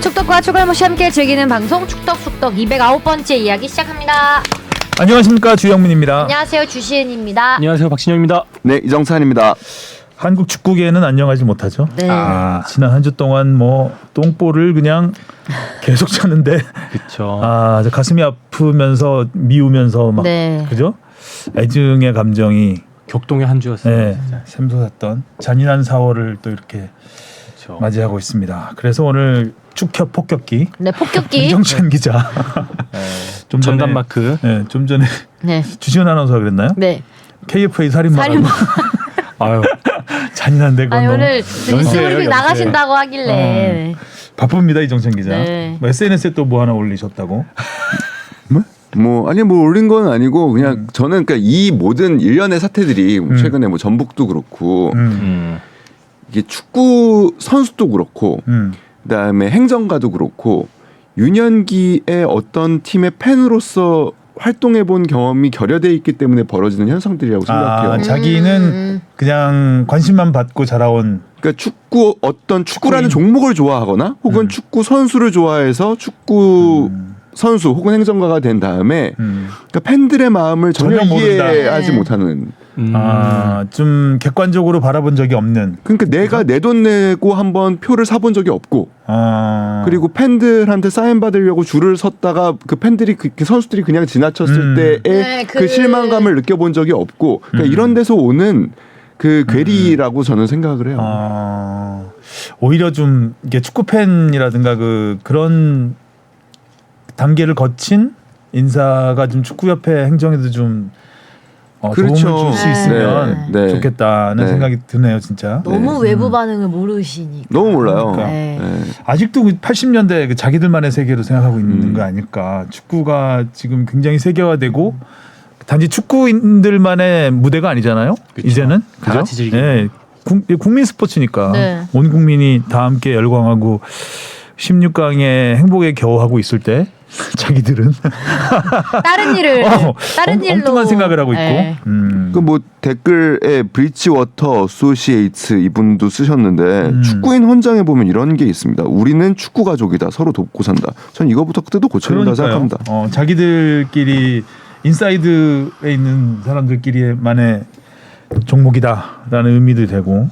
축덕과 추갈모씨 함께 즐기는 방송 축덕 209번째 이야기 시작합니다. 안녕하십니까, 주영민입니다. 안녕하세요, 주시은입니다. 안녕하세요, 박진영입니다. 네, 이정찬입니다. 한국 축구계는 안녕하지 못하죠. 네. 지난 한 주 동안 뭐 똥볼을 그냥 계속 쳤는데 그렇죠. 저 가슴이 아프면서 미우면서 막 네. 그죠? 애증의 감정이 격동의 한 주였어요. 네, 샘솟았던 잔인한 4월을 또 이렇게 그렇죠. 맞이하고 있습니다. 그래서 오늘 축협 폭격기 네, 폭격기. 이정찬 기자 좀 전에 전담 마크. 네, 좀 전에 네. 주시은 아나운서가 그랬나요? 네. KFA 살인마라고. 아유, 잔인한데 그건 아니 너무 오늘 뉴스브리핑 나가신다고 하길래. 바쁩니다, 이정찬 기자. 네. 뭐 SNS에 또 뭐 하나 올리셨다고? 뭐 올린 건 아니고 그냥 저는 그러니까 이 모든 일련의 사태들이 최근에 뭐 전북도 그렇고 이게 축구 선수도 그렇고 그다음에 행정가도 그렇고 유년기에 어떤 팀의 팬으로서 활동해 본 경험이 결여돼 있기 때문에 벌어지는 현상들이라고 생각해요. 자기는 그냥 관심만 받고 자라온. 그러니까 축구라는 종목을 좋아하거나 혹은 축구 선수를 좋아해서 축구 선수 혹은 행정가가 된 다음에 그러니까 팬들의 마음을 전혀 이해하지 못하는. 좀 객관적으로 바라본 적이 없는. 그러니까 내가 내 돈 내고 한번 표를 사본 적이 없고, 그리고 팬들한테 사인 받으려고 줄을 섰다가 그 팬들이 그 선수들이 그냥 지나쳤을 때의 네, 그 실망감을 느껴본 적이 없고, 그러니까 이런 데서 오는 그 괴리라고 저는 생각을 해요. 오히려 좀 이게 축구 팬이라든가 그런 단계를 거친 인사가 좀 축구협회 행정에도 좀 그렇죠. 도움을 줄 수 있으면 네. 좋겠다는 생각이 드네요, 진짜. 너무 외부 반응을 모르시니까. 너무 몰라요. 그러니까. 네. 아직도 80년대 그 자기들만의 세계로 생각하고 있는 거 아닐까. 축구가 지금 굉장히 세계화되고 단지 축구인들만의 무대가 아니잖아요. 그쵸. 이제는 다 같이 즐기는. 네. 국민 스포츠니까 네. 온 국민이 다 함께 열광하고 16강의 행복에 겨워하고 있을 때 자기들은 다른 일을 다른 일로 엉뚱한 생각을 하고 있고. 네. 그 뭐 댓글에 브리치워터 어소시에이트 이분도 쓰셨는데 축구인 헌장에 보면 이런 게 있습니다. 우리는 축구 가족이다. 서로 돕고 산다. 전 이거부터 뜯어 고쳐야 된다 생각합니다. 자기들끼리 인사이드에 있는 사람들끼리만의 종목이다라는 의미도 되고.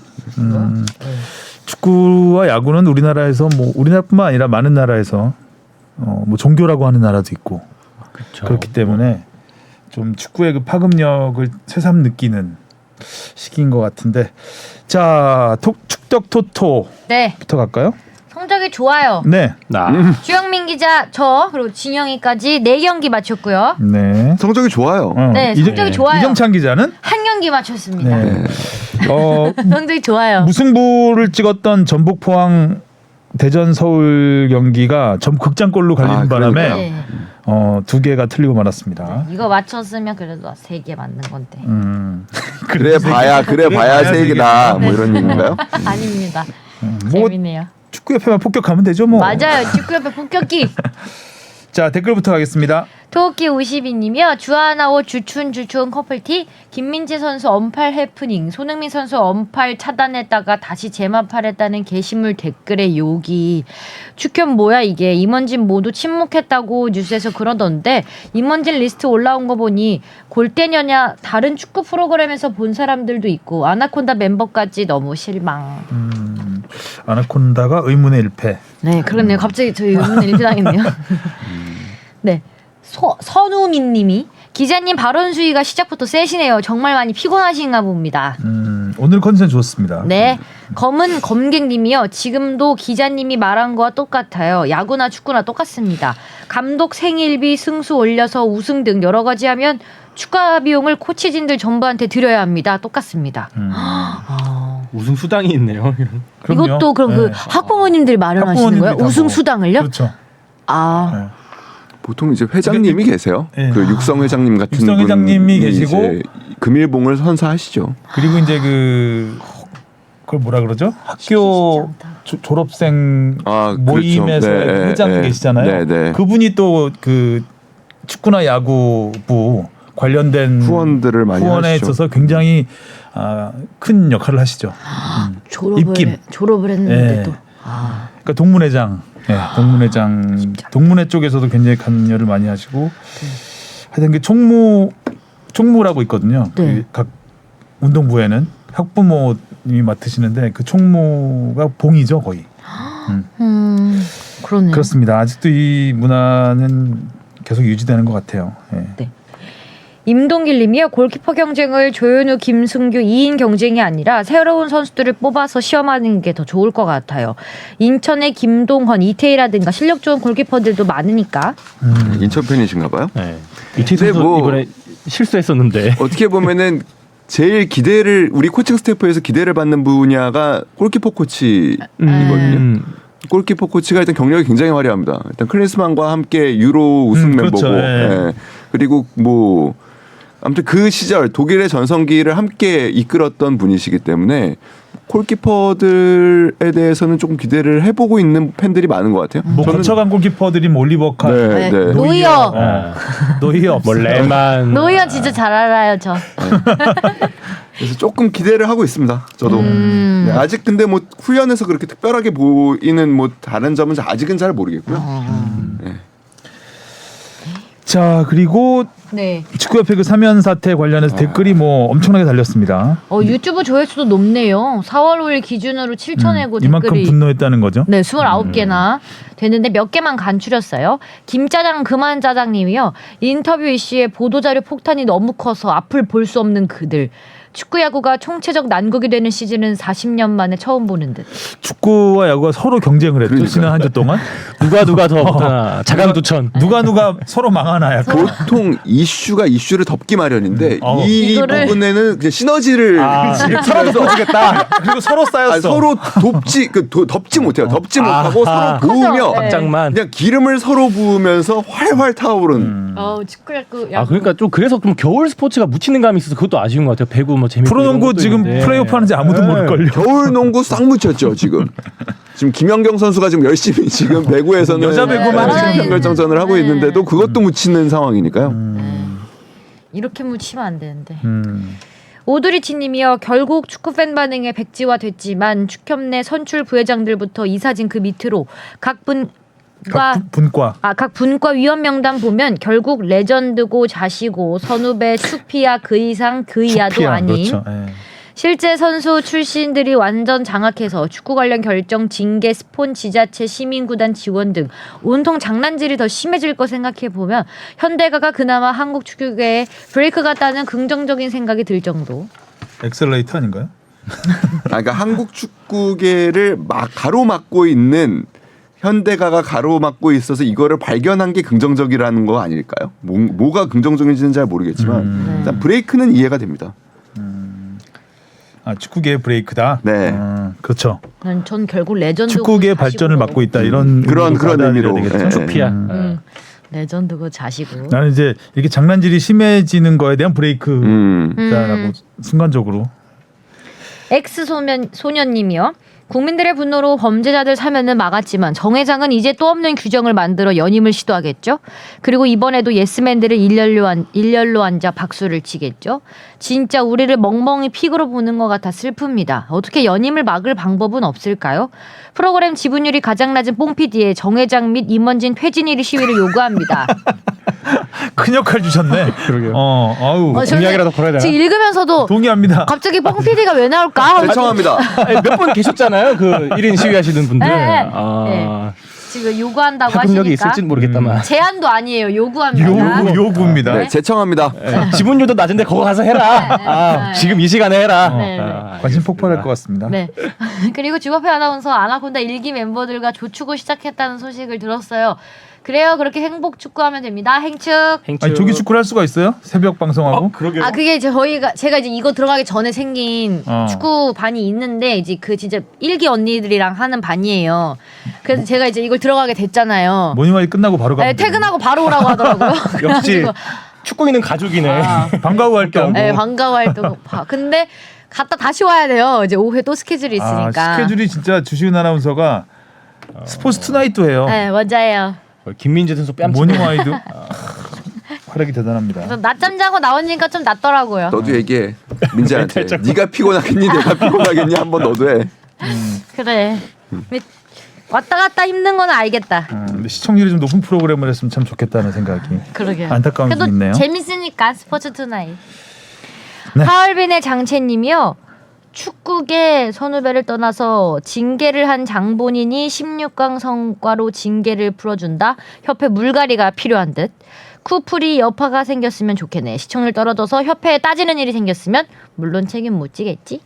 축구와 야구는 우리나라에서 뭐 우리나라뿐만 아니라 많은 나라에서 뭐 종교라고 하는 나라도 있고 그렇죠. 그렇기 때문에 좀 축구의 그 파급력을 새삼 느끼는 시기인 것 같은데, 자 축덕 토토부터 네. 갈까요? 성적이 좋아요. 네, 주영민 기자, 저 그리고 진영이까지 4경기 맞췄고요. 네. 성적이 좋아요. 네, 성적이 좋아요. 이정찬 기자는 한 경기 맞췄습니다. 네. 성적이 좋아요. 무승부를 찍었던 전북 포항 대전 서울 경기가 전부 극장골로 갈리는 바람에 네. 2개가 틀리고 말았습니다. 이거 맞췄으면 그래도 3개 맞는 건데. 그래 봐야 세 개다. 뭐 이런 얘기인가요? 아닙니다. 뭐 재밌네요. 축구협회만 폭격하면 되죠 뭐. 맞아요. 축구협회 폭격기. 자, 댓글부터 가겠습니다. 토끼 52님이요. 주하나오 주춘 커플티. 김민재 선수 언팔 해프닝. 손흥민 선수 언팔 차단했다가 다시 재마팔했다는 게시물 댓글의 욕이. 축협 뭐야 이게. 임원진 모두 침묵했다고 뉴스에서 그러던데 임원진 리스트 올라온 거 보니 골대녀냐 다른 축구 프로그램에서 본 사람들도 있고 아나콘다 멤버까지 너무 실망. 아나콘다가 의문의 일패. 네, 그렇네요. 갑자기 저희 의문의 일패 당했네요. 네. 선우민 님이 기자님 발언 수위가 시작부터 세시네요. 정말 많이 피곤하신가 봅니다. 오늘 컨디션 좋습니다. 네. 검은 검객 님이요. 지금도 기자님이 말한 거와 똑같아요. 야구나 축구나 똑같습니다. 감독 생일비 승수 올려서 우승 등 여러 가지 하면 추가 비용을 코치진들 전부한테 드려야 합니다. 똑같습니다. 우승 수당이 있네요. 그럼요. 이것도 그럼 그 네. 학부모님들이 마련하시는 거예요? 학부모님들이 우승 다 수당을요? 그렇죠. 아. 보통 이제 회장님이 계세요. 네. 그 육성 회장님 같은 육성 회장님이 분이 계시고 이제 금일봉을 선사하시죠. 그리고 이제 그걸 뭐라 그러죠? 학교 졸업생 모임에서 그렇죠. 회장 계시잖아요. 네. 그분이 또 그 축구나 야구부 관련된 후원들을 많이 후원에 하시죠. 있어서 굉장히 큰 역할을 하시죠. 입김. 졸업을 했는데 예. 또. 아. 그러니까 동문회장, 동문회장, 동문회 쪽에서도 굉장히 관여를 많이 하시고, 하여튼 그 총무라고 있거든요. 네. 그 각 운동부에는 학부모님이 맡으시는데 그 총무가 봉이죠 거의. 그러네요. 그렇습니다. 아직도 이 문화는 계속 유지되는 것 같아요. 예. 네. 임동길님이요. 골키퍼 경쟁을 조현우, 김승규 2인 경쟁이 아니라 새로운 선수들을 뽑아서 시험하는 게 더 좋을 것 같아요. 인천의 김동헌, 이태희라든가 실력 좋은 골키퍼들도 많으니까. 인천 팬이신가 봐요. 네. 이태희 근데 선수 뭐- 이번에 실수했었는데. 어떻게 보면은 제일 기대를 우리 코칭 스태프에서 기대를 받는 분야가 골키퍼 코치이거든요. 골키퍼 코치가 일단 경력이 굉장히 화려합니다. 일단 클린스만과 함께 유로 우승 그렇죠. 멤버고, 예. 예. 그리고 뭐 아무튼 그 시절 독일의 전성기를 함께 이끌었던 분이시기 때문에 골키퍼들에 대해서는 조금 기대를 해보고 있는 팬들이 많은 것 같아요. 뭐 거쳐간 골키퍼들이 뭐 올리버 카, 네, 네. 네. 노이어. 노이어 없어요. 뭐 레만. 노이어 진짜 잘 알아요, 저. 그래서 조금 기대를 하고 있습니다. 저도 네, 아직 근데 뭐 훈련에서 그렇게 특별하게 보이는 뭐 다른 점은 아직은 잘 모르겠고요. 네. 자 그리고 네. 축구협회 그 사면 사태 관련해서 댓글이 뭐 엄청나게 달렸습니다. 유튜브 조회수도 높네요. 4월 5일 기준으로 7천회고 이만큼 댓글이 분노했다는 거죠. 네, 29개나 됐는데 몇 개만 간추렸어요. 김짜장 그만 짜장님이요. 인터뷰 이슈에 보도자료 폭탄이 너무 커서 앞을 볼 수 없는 그들. 축구 야구가 총체적 난국이 되는 시즌은 40년 만에 처음 보는 듯. 축구와 야구가 서로 경쟁을 했죠. 지난 한 주 동안. 누가 더 못하나. 자강두천. 누가 서로 망하나 약간. 보통 이슈가 이슈를 덮기 마련인데 이 이거를- 부분에는 그냥 시너지를 서로 덮어주겠다. 그리고 서로 쌓였어. 아니, 서로 덮지 못해요. 덮지 못하고 아하. 서로 도우며 네. 막장만. 그냥 기름을 서로 부으면서 활활 타오른. 축구 야구. 아 그러니까 좀 그래서 좀 겨울 스포츠가 묻히는 감이 있어서 그것도 아쉬운 것 같아요. 배구 뭐 재밌고 프로농구 이런 것도 지금 있는데. 플레이오프 하는지 아무도 네. 모를걸요. 겨울 농구 싹 묻혔죠 지금. 지금 김연경 선수가 지금 열심히 지금 배구에서는 여자 배구만 지금 결정전을 하고 네. 있는데도 그것도 묻히는 상황이니까요. 이렇게 묻히면 안 되는데. 음. 오드리치님이요. 결국 축구팬 반응에 백지화됐지만 축협내 선출 부회장들부터 이사진 그 밑으로 각 분과 각 분과 위원 명단 보면 결국 레전드고 자시고 선후배 추피야 그 이상 그 이하도 축피야, 아닌 그렇죠. 예. 실제 선수 출신들이 완전 장악해서 축구 관련 결정, 징계, 스폰, 지자체, 시민구단 지원 등 온통 장난질이 더 심해질 거 생각해 보면 현대가가 그나마 한국 축구계에 브레이크 같다는 긍정적인 생각이 들 정도. 엑셀레이터 아닌가요? 그러니까 한국 축구계를 막 가로막고 있는 현대가가 가로막고 있어서 이거를 발견한 게 긍정적이라는 거 아닐까요? 뭐가 긍정적인지는 잘 모르겠지만 일단 브레이크는 이해가 됩니다. 아 축구계의 브레이크다. 네. 그렇죠. 전 결국 레전드고 축구계의 자시고. 발전을 막고 있다 이런 그런 받아들여야 의미로. 되겠죠. 예. 추피야. 레전드고 자시고. 나는 이제 이렇게 장난질이 심해지는 거에 대한 브레이크다라고 순간적으로. 엑스 소년님이요. 국민들의 분노로 범죄자들 사면은 막았지만 정 회장은 이제 또 없는 규정을 만들어 연임을 시도하겠죠. 그리고 이번에도 예스맨들을 일렬로 앉아 박수를 치겠죠. 진짜 우리를 멍멍이 픽으로 보는 것 같아 슬픕니다. 어떻게 연임을 막을 방법은 없을까요? 프로그램 지분율이 가장 낮은 뽕PD에 정 회장 및 임원진 퇴진일 시위를 요구합니다. 큰 역할 주셨네. 그러게요. 아우 저는 공약이라도 걸어야 되나? 지금 읽으면서도 동의합니다. 갑자기 뽕PD가 왜 나올까? 대청합니다. 몇 분 계셨잖아요. 그 1인 시위하시는 분들. 네. 아, 지금 요구한다고 파급력이 하시니까 있을진 모르겠다만. 제안도 아니에요. 요구합니다. 요구입니다. 네, 제청합니다. 지분율도 낮은데 거기 가서 해라. 아, 지금 이 시간에 해라. 네, 네. 아, 관심 폭발할 것 같습니다. 네. 그리고 주바페 아나운서 아나콘다 1기 멤버들과 조축을 시작했다는 소식을 들었어요. 그래요. 그렇게 행복 축구하면 됩니다. 행축. 아니 조기 축구를 할 수가 있어요? 새벽 방송하고? 그러게요. 그게 이제 제가 이제 이거 들어가기 전에 생긴 축구 반이 있는데 이제 그 진짜 1기 언니들이랑 하는 반이에요. 그래서 제가 이제 이걸 들어가게 됐잖아요. 모닝와이 끝나고 바로 가면 네, 퇴근하고 바로 오라고 하더라고요. 역시 그래가지고 축구 있는 가족이네. 방과후 활동. 네, 방과 활동. 근데 갔다 다시 와야 돼요. 이제 오후에 또 스케줄이 있으니까. 스케줄이 진짜 주시은 아나운서가 스포츠 투나잇도 해요. 네, 맞아요. 김민재 선수 뺨 치고. 모닝와이도 활약이 대단합니다. 그래서 낮잠 자고 나오니까 좀 낫더라고요. 너도 얘기해. 민재한테. 네가 피곤하겠니? 내가 피곤하겠니? 한번 너도 해. 그래. 왔다 갔다 힘든 건 알겠다. 근데 시청률이 좀 높은 프로그램을 했으면 참 좋겠다는 생각이 그러게. 안타까움이 좀 있네요. 재밌으니까 스포츠 투나잇. 네. 하얼빈의 장채님이요. 축구계 선후배를 떠나서 징계를 한 장본인이 16강 성과로 징계를 풀어준다. 협회 물갈이가 필요한 듯. 쿠플이 여파가 생겼으면 좋겠네. 시청률 떨어져서 협회에 따지는 일이 생겼으면 물론 책임 못 지겠지.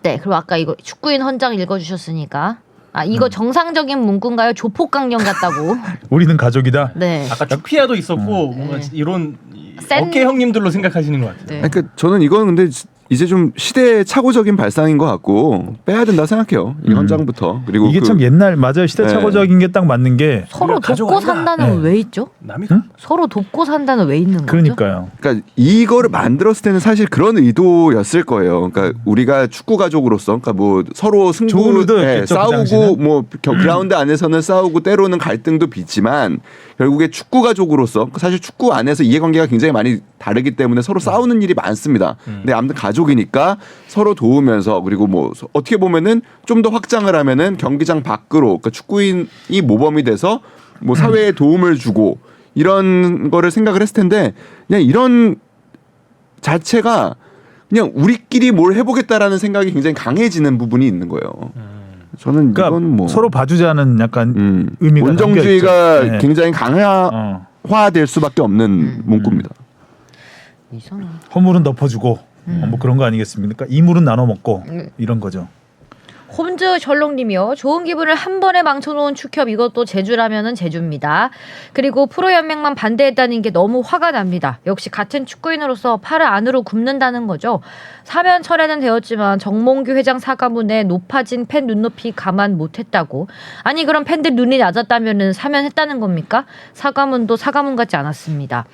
네, 그리고 아까 이거 축구인 헌장 읽어주셨으니까 이거 정상적인 문구인가요? 조폭강령 같다고. 우리는 가족이다. 네. 아까 주피아도 있었고 뭔가 이런 어깨 형님들로 생각하시는 것 같아요. 네. 그러니까 저는 이건 근데 이제 좀 시대의 착오적인 발상인 것 같고 빼야 된다 생각해요. 이 헌장부터. 그리고 이게 참 옛날 맞아요. 시대착오적인 게 딱 맞는 게 서로 돕고 가져간다. 산다는 왜 있죠? 남이 서로 돕고 산다는 왜 있는 거죠? 그러니까요. 그러니까 이거를 만들었을 때는 사실 그런 의도였을 거예요. 그러니까 우리가 축구 가족으로서, 그러니까 뭐 서로 좋은 승부, 의도였겠죠, 그 싸우고 당시는. 뭐 그라운드 안에서는 싸우고 때로는 갈등도 빚지만 결국에 축구 가족으로서 사실 축구 안에서 이해관계가 굉장히 많이 다르기 때문에 서로 싸우는 일이 많습니다. 근데 아무튼 가족이니까 서로 도우면서 그리고 뭐 어떻게 보면은 좀 더 확장을 하면은 경기장 밖으로 그러니까 축구인이 모범이 돼서 뭐 사회에 도움을 주고 이런 거를 생각을 했을 텐데 그냥 이런 자체가 그냥 우리끼리 뭘 해보겠다라는 생각이 굉장히 강해지는 부분이 있는 거예요. 저는 그러니까 이건 뭐 서로 봐주자는 약간 의미가 온정주의가 담겨 있죠. 네. 굉장히 강화될 수밖에 없는 문구입니다. 이상해. 허물은 덮어주고 뭐 그런 거 아니겠습니까? 이물은 나눠 먹고 이런 거죠. 홈즈 절롱님이요. 좋은 기분을 한 번에 망쳐놓은 축협 이것도 제주라면은 제주입니다. 그리고 프로연맹만 반대했다는 게 너무 화가 납니다. 역시 같은 축구인으로서 팔을 안으로 굽는다는 거죠. 사면 철회는 되었지만 정몽규 회장 사과문에 높아진 팬 눈높이 감안 못했다고. 아니 그럼 팬들 눈이 낮았다면은 사면했다는 겁니까? 사과문도 사과문 같지 않았습니다.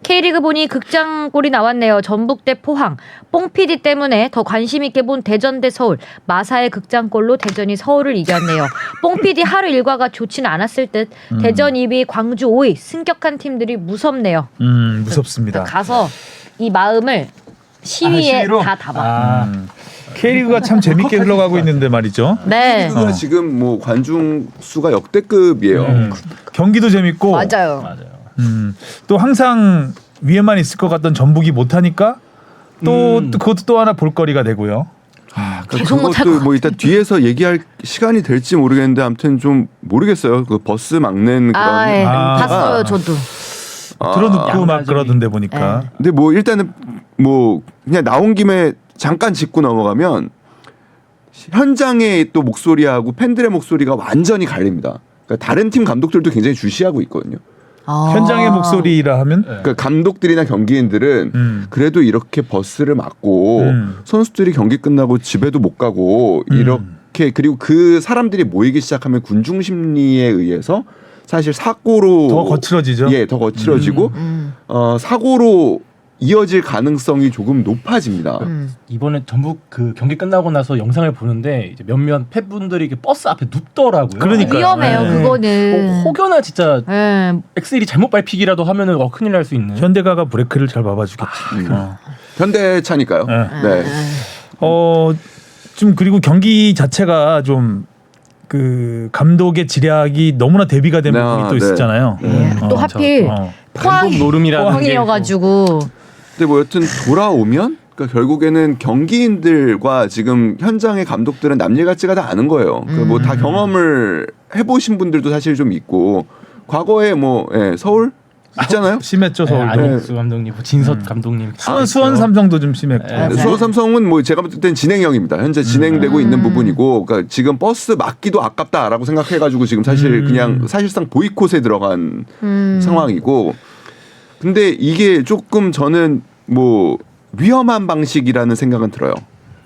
K리그 보니 극장골이 나왔네요. 전북 대 포항. 뽕PD 때문에 더 관심 있게 본 대전 대 서울. 마사의 극장골로 대전이 서울을 이겼네요. 뽕PD 하루 일과가 좋지는 않았을 듯. 대전 2위, 광주 5위. 승격한 팀들이 무섭네요. 무섭습니다. 가서 이 마음을 시위에 시위로? 다 담아. K리그가 참 재밌게 흘러가고 있는데 말이죠. 네. K리그가 지금 뭐 관중 수가 역대급이에요. 경기도 재밌고 맞아요. 맞아요. 또 항상 위에만 있을 것 같던 전북이 못하니까 또 그것도 또 하나 볼거리가 되고요. 계속 못할 그것도 뭐 이따 뒤에서 얘기할 시간이 될지 모르겠는데 아무튼 좀 모르겠어요. 그 버스 막는 그런. 예. 아. 봤어요, 저도. 들어놓고 막 양가적인- 그러던데 보니까. 근데 뭐 일단은 뭐 그냥 나온 김에 잠깐 짚고 넘어가면 현장의 또 목소리하고 팬들의 목소리가 완전히 갈립니다. 그러니까 다른 팀 감독들도 굉장히 주시하고 있거든요. 현장의 목소리라 하면 그러니까 감독들이나 경기인들은 그래도 이렇게 버스를 막고 선수들이 경기 끝나고 집에도 못 가고 이렇게 그리고 그 사람들이 모이기 시작하면 군중 심리에 의해서 사실 사고로 더 거칠어지죠. 예, 더 거칠어지고 사고로 이어질 가능성이 조금 높아집니다. 이번에 전북 그 경기 끝나고 나서 영상을 보는데 이제 몇몇 팬분들이 이렇게 버스 앞에 눕더라고요. 그러니까요. 위험해요, 네. 그거는. 혹여나 진짜 예. 엑셀이 잘못 밟히기라도 하면은 큰일 날 수 있는. 현대가가 브레이크를 잘 밟아주겠지. 현대차니까요. 네. 좀 그리고 경기 자체가 좀 그 감독의 지략이 너무나 대비가 된 부분이 또 있었잖아요. 또 하필 감독 노름이라는 게 포항이어가지고. 근데 뭐 여튼 돌아오면 그러니까 결국에는 경기인들과 지금 현장의 감독들은 남일 같지가 다 않은 거예요. 뭐 다 경험을 해보신 분들도 사실 좀 있고 과거에 뭐 서울 있잖아요. 심했죠 서울도. 안익수 감독님, 진섭 감독님, 수원 삼성도 좀 심했고. 수원 삼성은 뭐 제가 볼 때는 진행형입니다. 현재 진행되고 있는 부분이고, 그러니까 지금 버스 막기도 아깝다라고 생각해가지고 지금 사실 그냥 사실상 보이콧에 들어간 상황이고, 근데 이게 조금 저는 뭐 위험한 방식이라는 생각은 들어요.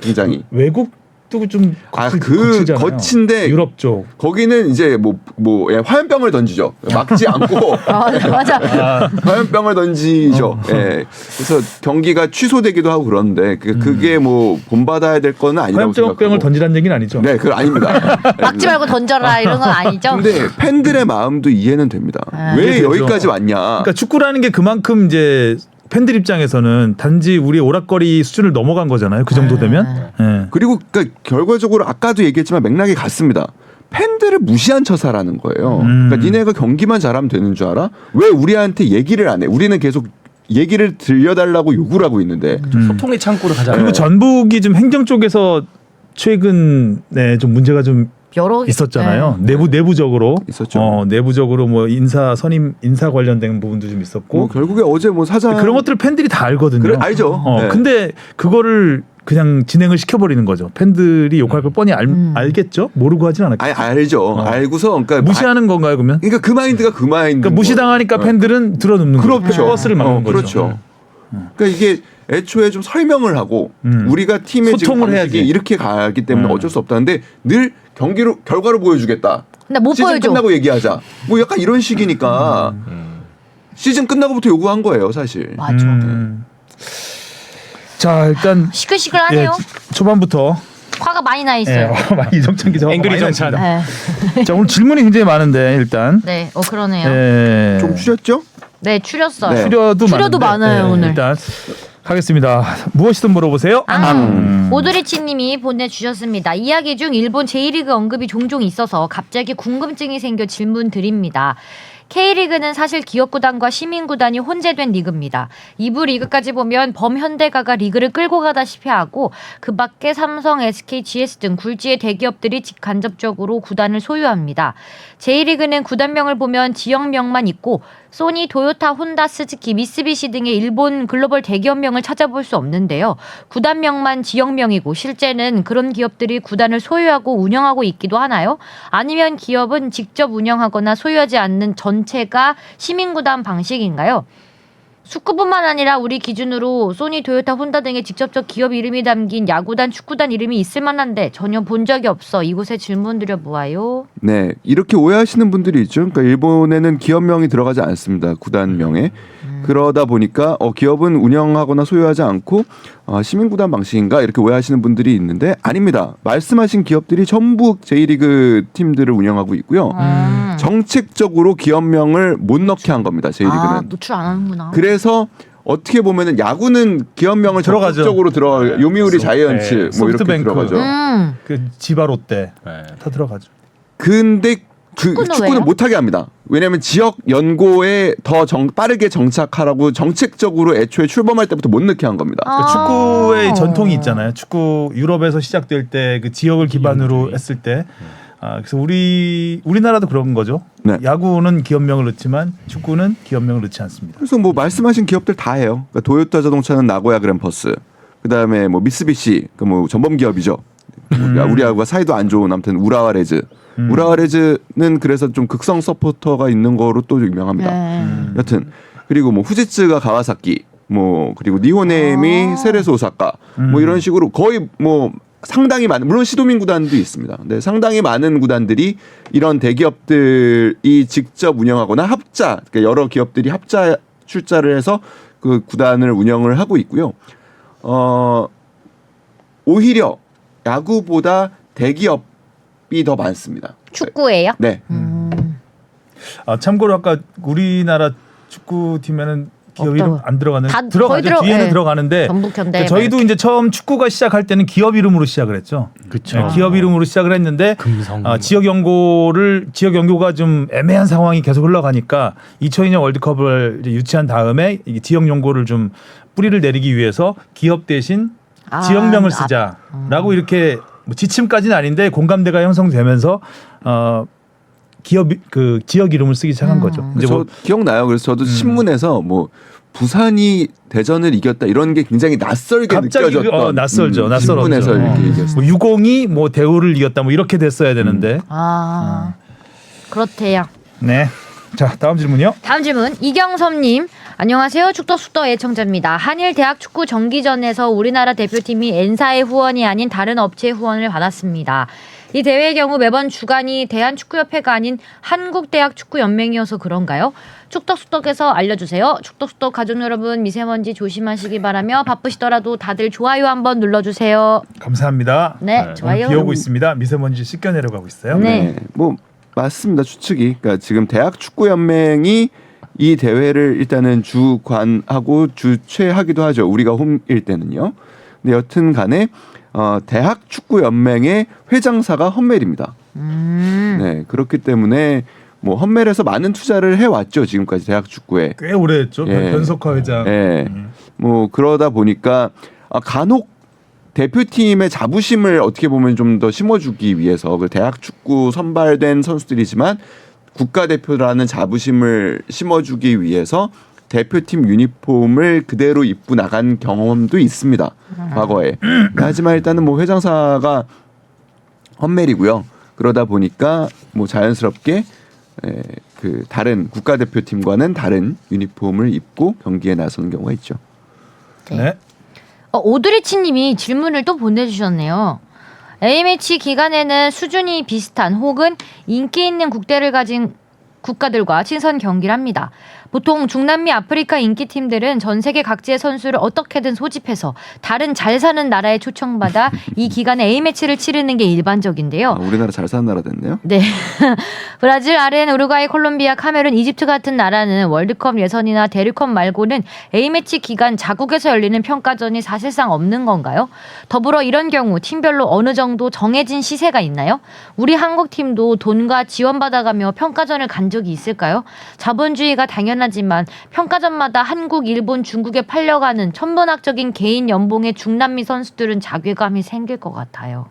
굉장히. 외국도 좀 거칠잖아요. 거친데 유럽 쪽. 거기는 이제 화염병을 던지죠. 막지 않고 맞아. 화염병을 던지죠. 예. 그래서 경기가 취소되기도 하고 그러는데 그게 뭐 본받아야 될 거는 아니라고 생각하고. 화염병을 던지라는 얘기는 아니죠. 네, 그건 아닙니다. 막지 말고 던져라 이런 건 아니죠. 근데 팬들의 마음도 이해는 됩니다. 왜 그렇죠. 여기까지 왔냐? 그러니까 축구라는 게 그만큼 이제 팬들 입장에서는 단지 우리 오락거리 수준을 넘어간 거잖아요. 그 정도 되면. 예. 그리고 그러니까 결과적으로 아까도 얘기했지만 맥락이 같습니다. 팬들을 무시한 처사라는 거예요. 그러니까 니네가 경기만 잘하면 되는 줄 알아? 왜 우리한테 얘기를 안 해? 우리는 계속 얘기를 들려달라고 요구를 하고 있는데. 소통의 창구를 가자. 그리고 전북이 좀 행정 쪽에서 최근에 좀 문제가 좀 여러 있었잖아요. 네. 내부적으로 있었죠. 내부적으로 뭐 인사 관련된 부분도 좀 있었고 뭐 결국에 어제 뭐 사장 그런 것들을 팬들이 다 알거든요. 그래, 알죠. 네. 근데 그거를 그냥 진행을 시켜버리는 거죠. 팬들이 욕할 걸 뻔히 알겠죠. 모르고 하진 않았겠죠. 알죠. 알고서 그러니까 무시하는 건가요, 그러면? 그러니까 그 마인드가 그 마인드. 그러니까 무시당하니까 팬들은 들어눕는 거죠. 그렇죠. 버스를 막는 거죠. 그렇죠. 그러니까 이게 애초에 좀 설명을 하고 우리가 팀의 지금 소통을 방식이 해야지. 이렇게 가기 때문에 어쩔 수 없다는데 늘 결과로 보여주겠다. 근데 못 시즌 보여줘. 끝나고 얘기하자. 뭐 약간 이런 식이니까 시즌 끝나고부터 요구한 거예요, 사실. 맞아. 자, 일단 시끌시끌하네요. 초반부터 화가 많이 나 있어요. 이정찬 기자가 앵그리 많이 정찬. 나왔습니다. 네. 자, 오늘 질문이 굉장히 많은데 일단 네, 그러네요. 좀 좀 추렸죠? 네, 추렸어요. 네. 추려도 추려도 많은데, 많아요, 오늘. 일단 하겠습니다. 무엇이든 물어보세요. 오드리치님이 보내주셨습니다. 이야기 중 일본 J리그 언급이 종종 있어서 갑자기 궁금증이 생겨 질문 드립니다. K리그는 사실 기업구단과 시민구단이 혼재된 리그입니다. 2부 리그까지 보면 범현대가가 리그를 끌고 가다시피 하고 그 밖에 삼성, SK, GS 등 굴지의 대기업들이 직간접적으로 구단을 소유합니다. J리그는 구단명을 보면 지역명만 있고 소니, 도요타, 혼다, 스즈키, 미쓰비시 등의 일본 글로벌 대기업명을 찾아볼 수 없는데요. 구단명만 지역명이고 실제는 그런 기업들이 구단을 소유하고 운영하고 있기도 하나요? 아니면 기업은 직접 운영하거나 소유하지 않는 전체가 시민구단 방식인가요? 축구뿐만 아니라 우리 기준으로 소니, 도요타, 혼다 등의 직접적 기업 이름이 담긴 야구단, 축구단 이름이 있을 만한데 전혀 본 적이 없어 이곳에 질문 드려보아요. 네, 이렇게 오해하시는 분들이 있죠. 그러니까 일본에는 기업명이 들어가지 않습니다. 구단명에. 그러다 보니까 기업은 운영하거나 소유하지 않고 시민구단 방식인가 이렇게 오해하시는 분들이 있는데 아닙니다. 말씀하신 기업들이 전부 J리그 팀들을 운영하고 있고요. 정책적으로 기업명을 못 넣게 한 겁니다. J리그는. 노출 안 하는구나. 그래서 어떻게 보면은 야구는 기업명을 들어가죠. 적극적으로 들어가 요미우리 자이언츠 뭐 이렇게 소프트뱅크. 들어가죠. 그 지바 롯데 네. 다 들어가죠. 근데 그 축구는 축구는 왜요? 못하게 합니다. 왜냐하면 지역 연고에 더 빠르게 정착하라고 정책적으로 애초에 출범할 때부터 못 넣게 한 겁니다. 그 축구의 전통이 있잖아요. 축구유럽에서 시작될 때 그 지역을 기반으로 했을 때 그래서 우리나라도 그런 거죠. 네. 야구는 기업명을 넣지만 축구는 기업명을 넣지 않습니다. 그래서 뭐 말씀하신 기업들 다 해요. 그러니까 도요타 자동차는 나고야 그랜퍼스, 그다음에 뭐 미쓰비시, 그 뭐 전범 기업이죠. 우리하고가 사이도 안 좋은 아무튼 우라와 레즈. 우라와 레즈는 그래서 좀 극성 서포터가 있는 거로 또 유명합니다. 여튼 그리고 뭐 후지츠가 가와사키, 뭐 그리고 니호네임이 세레소 오사카, 뭐 이런 식으로 거의 뭐 상당히 많은 물론 시도민 구단도 있습니다. 근데 상당히 많은 구단들이 이런 대기업들이 직접 운영하거나 합자, 그러니까 여러 기업들이 합자 출자를 해서 그 구단을 운영을 하고 있고요. 오히려 야구보다 대기업이 더 많습니다. 축구예요? 네. 참고로 아까 우리나라 축구팀에는 기업 이름 없다고요. 안 들어가는 다 들어가죠. 거의 뒤에는 예. 들어가는데 전북 현대. 그러니까 저희도 이제 처음 축구가 시작할 때는 기업 이름으로 시작을 했죠. 그렇죠. 기업 이름으로 시작을 했는데 금성. 지역 연고가 좀 애매한 상황이 계속 흘러가니까 2002년 월드컵을 이제 유치한 다음에 이게 지역 연고를 좀 뿌리를 내리기 위해서 기업 대신 지역명을 쓰자라고 이렇게 뭐 지침까지는 아닌데 공감대가 형성되면서 기업 그 지역 이름을 쓰기 시작한 거죠. 이제 저 뭐 기억나요. 그래서 저도 신문에서 뭐 부산이 대전을 이겼다 이런 게 굉장히 낯설게 갑자기 느껴졌던 낯설죠. 낯설었죠. 신문에서 이렇게 얘기했어요. 뭐 유공이 뭐 대우를 이겼다 뭐 이렇게 됐어야 되는데. 그렇대요. 네. 자, 다음 질문이요. 다음 질문 이경섭님 안녕하세요. 축덕숙덕 애청자입니다. 한일 대학 축구 정기전에서 우리나라 대표팀이 N사의 후원이 아닌 다른 업체의 후원을 받았습니다. 이 대회의 경우 매번 주관이 대한축구협회가 아닌 한국대학축구연맹이어서 그런가요? 축덕숙덕에서 알려주세요. 축덕숙덕 가족 여러분 미세먼지 조심하시기 바라며 바쁘시더라도 다들 좋아요 한번 눌러주세요. 감사합니다. 네, 좋아요. 비 오고 있습니다. 미세먼지 씻겨 내려가고 있어요. 네. 뭐 맞습니다. 추측이. 그러니까 지금 대학 축구 연맹이 이 대회를 일단은 주관하고 주최하기도 하죠. 우리가 홈일 때는요. 근데 여튼간에 대학 축구 연맹의 회장사가 험멜입니다. 네, 그렇기 때문에 뭐 험멜에서 많은 투자를 해왔죠. 지금까지 대학 축구에. 꽤 오래 했죠. 예. 변석화 회장. 예. 뭐 그러다 보니까 간혹 대표팀의 자부심을 어떻게 보면 좀 더 심어주기 위해서 그 대학 축구 선발된 선수들이지만 국가대표라는 자부심을 심어주기 위해서 대표팀 유니폼을 그대로 입고 나간 경험도 있습니다. 과거에. 하지만 일단은 뭐 회장사가 험멜이고요. 그러다 보니까 뭐 자연스럽게 그 다른 국가대표팀과는 다른 유니폼을 입고 경기에 나서는 경우가 있죠. 네. 오드리치님이 질문을 또 보내주셨네요. A매치 기간에는 수준이 비슷한 혹은 인기 있는 국대를 가진 국가들과 친선 경기를 합니다. 보통 중남미 아프리카 인기팀들은 전 세계 각지의 선수를 어떻게든 소집해서 다른 잘 사는 나라에 초청받아 이 기간에 A매치를 치르는 게 일반적인데요. 우리나라 잘 사는 나라 됐네요. 네. 브라질, 아르헨, 우루과이, 콜롬비아, 카메룬, 이집트 같은 나라는 월드컵 예선이나 대륙컵 말고는 A매치 기간 자국에서 열리는 평가전이 사실상 없는 건가요? 더불어 이런 경우 팀별로 어느 정도 정해진 시세가 있나요? 우리 한국팀도 돈과 지원받아가며 평가전을 간 적이 있을까요? 자본주의가 당연하지만 평가전마다 한국, 일본, 중국에 팔려가는 천문학적인 개인 연봉의 중남미 선수들은 자괴감이 생길 것 같아요.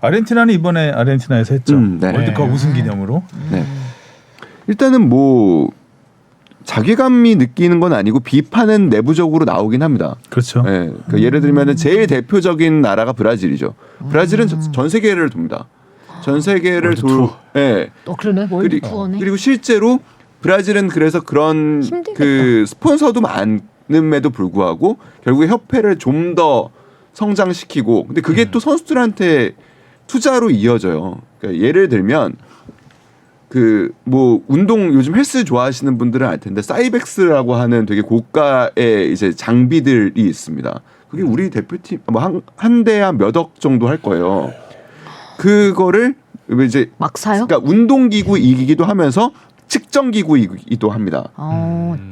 아르헨티나는 이번에 아르헨티나에서 했죠. 네. 월드컵 우승 기념으로. 네. 일단은 뭐 자괴감이 느끼는 건 아니고 비판은 내부적으로 나오긴 합니다. 그렇죠. 네. 그 예를 들면 제일 대표적인 나라가 브라질이죠. 브라질은 전 세계를 돕니다. 전 세계를 네. 그러네. 월드 투어네. 그리고 실제로 브라질은 그래서 그런 힘들겠다. 그 스폰서도 많음에도 불구하고 결국에 협회를 좀 더 성장시키고 근데 그게 또 선수들한테 투자로 이어져요. 그러니까 예를 들면 그 뭐 운동 요즘 헬스 좋아하시는 분들은 알 텐데 사이벡스라고 하는 되게 고가의 이제 장비들이 있습니다. 그게 우리 대표팀 뭐 한 대에 한 몇 억 정도 할 거예요. 그거를 이제 막 사요? 그러니까 운동기구이기도 하면서 측정기구이기도 합니다.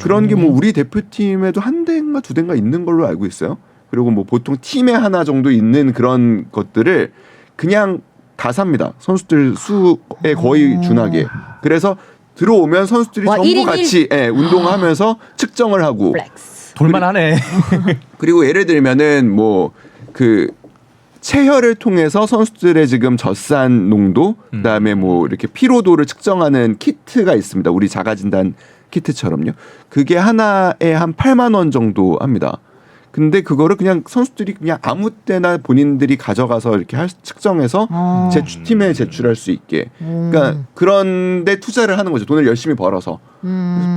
그런 게 뭐 우리 대표팀에도 한 대인가 두 대인가 있는 걸로 알고 있어요. 그리고 뭐 보통 팀에 하나 정도 있는 그런 것들을 그냥 다 삽니다. 선수들 수에 거의 준하게. 그래서 들어오면 선수들이 전부 1인 같이 운동하면서 측정을 하고. 플렉스. 볼만하네. 그리고 예를 들면은 뭐 그 체혈을 통해서 선수들의 지금 젖산 농도, 그다음에 뭐 이렇게 피로도를 측정하는 키트가 있습니다. 우리 자가진단 키트처럼요. 그게 하나에 한 8만 원 정도 합니다. 근데 그거를 그냥 선수들이 그냥 아무 때나 본인들이 가져가서 이렇게 측정해서 팀에 제출할 수 있게. 그러니까 그런데 투자를 하는 거죠. 돈을 열심히 벌어서.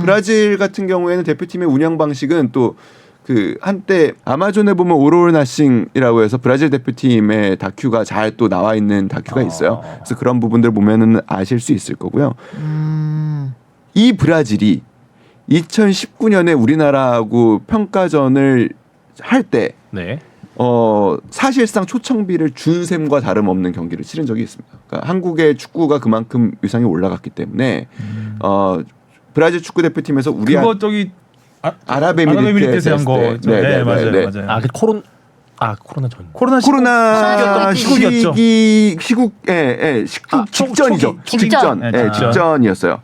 브라질 같은 경우에는 대표팀의 운영 방식은 또 그 한때 아마존에 보면 오롤 나싱이라고 해서 브라질 대표팀의 다큐가 잘 또 나와 있는 다큐가 있어요. 그래서 그런 부분들 보면은 아실 수 있을 거고요. 이 브라질이 2019년에 우리나라하고 평가전을 할 때 네. 사실상 초청비를 준 셈과 다름없는 경기를 치른 적이 있습니다. 그러니까 한국의 축구가 그만큼 위상이 올라갔기 때문에 브라질 축구 대표팀에서 우리 그거 저기 아랍에미리트에서 한 거. 네, 맞아요. 맞아요. 코로나 전. 코로나 시국이었죠. 시국 직전이죠. 직전. 직전이었어요.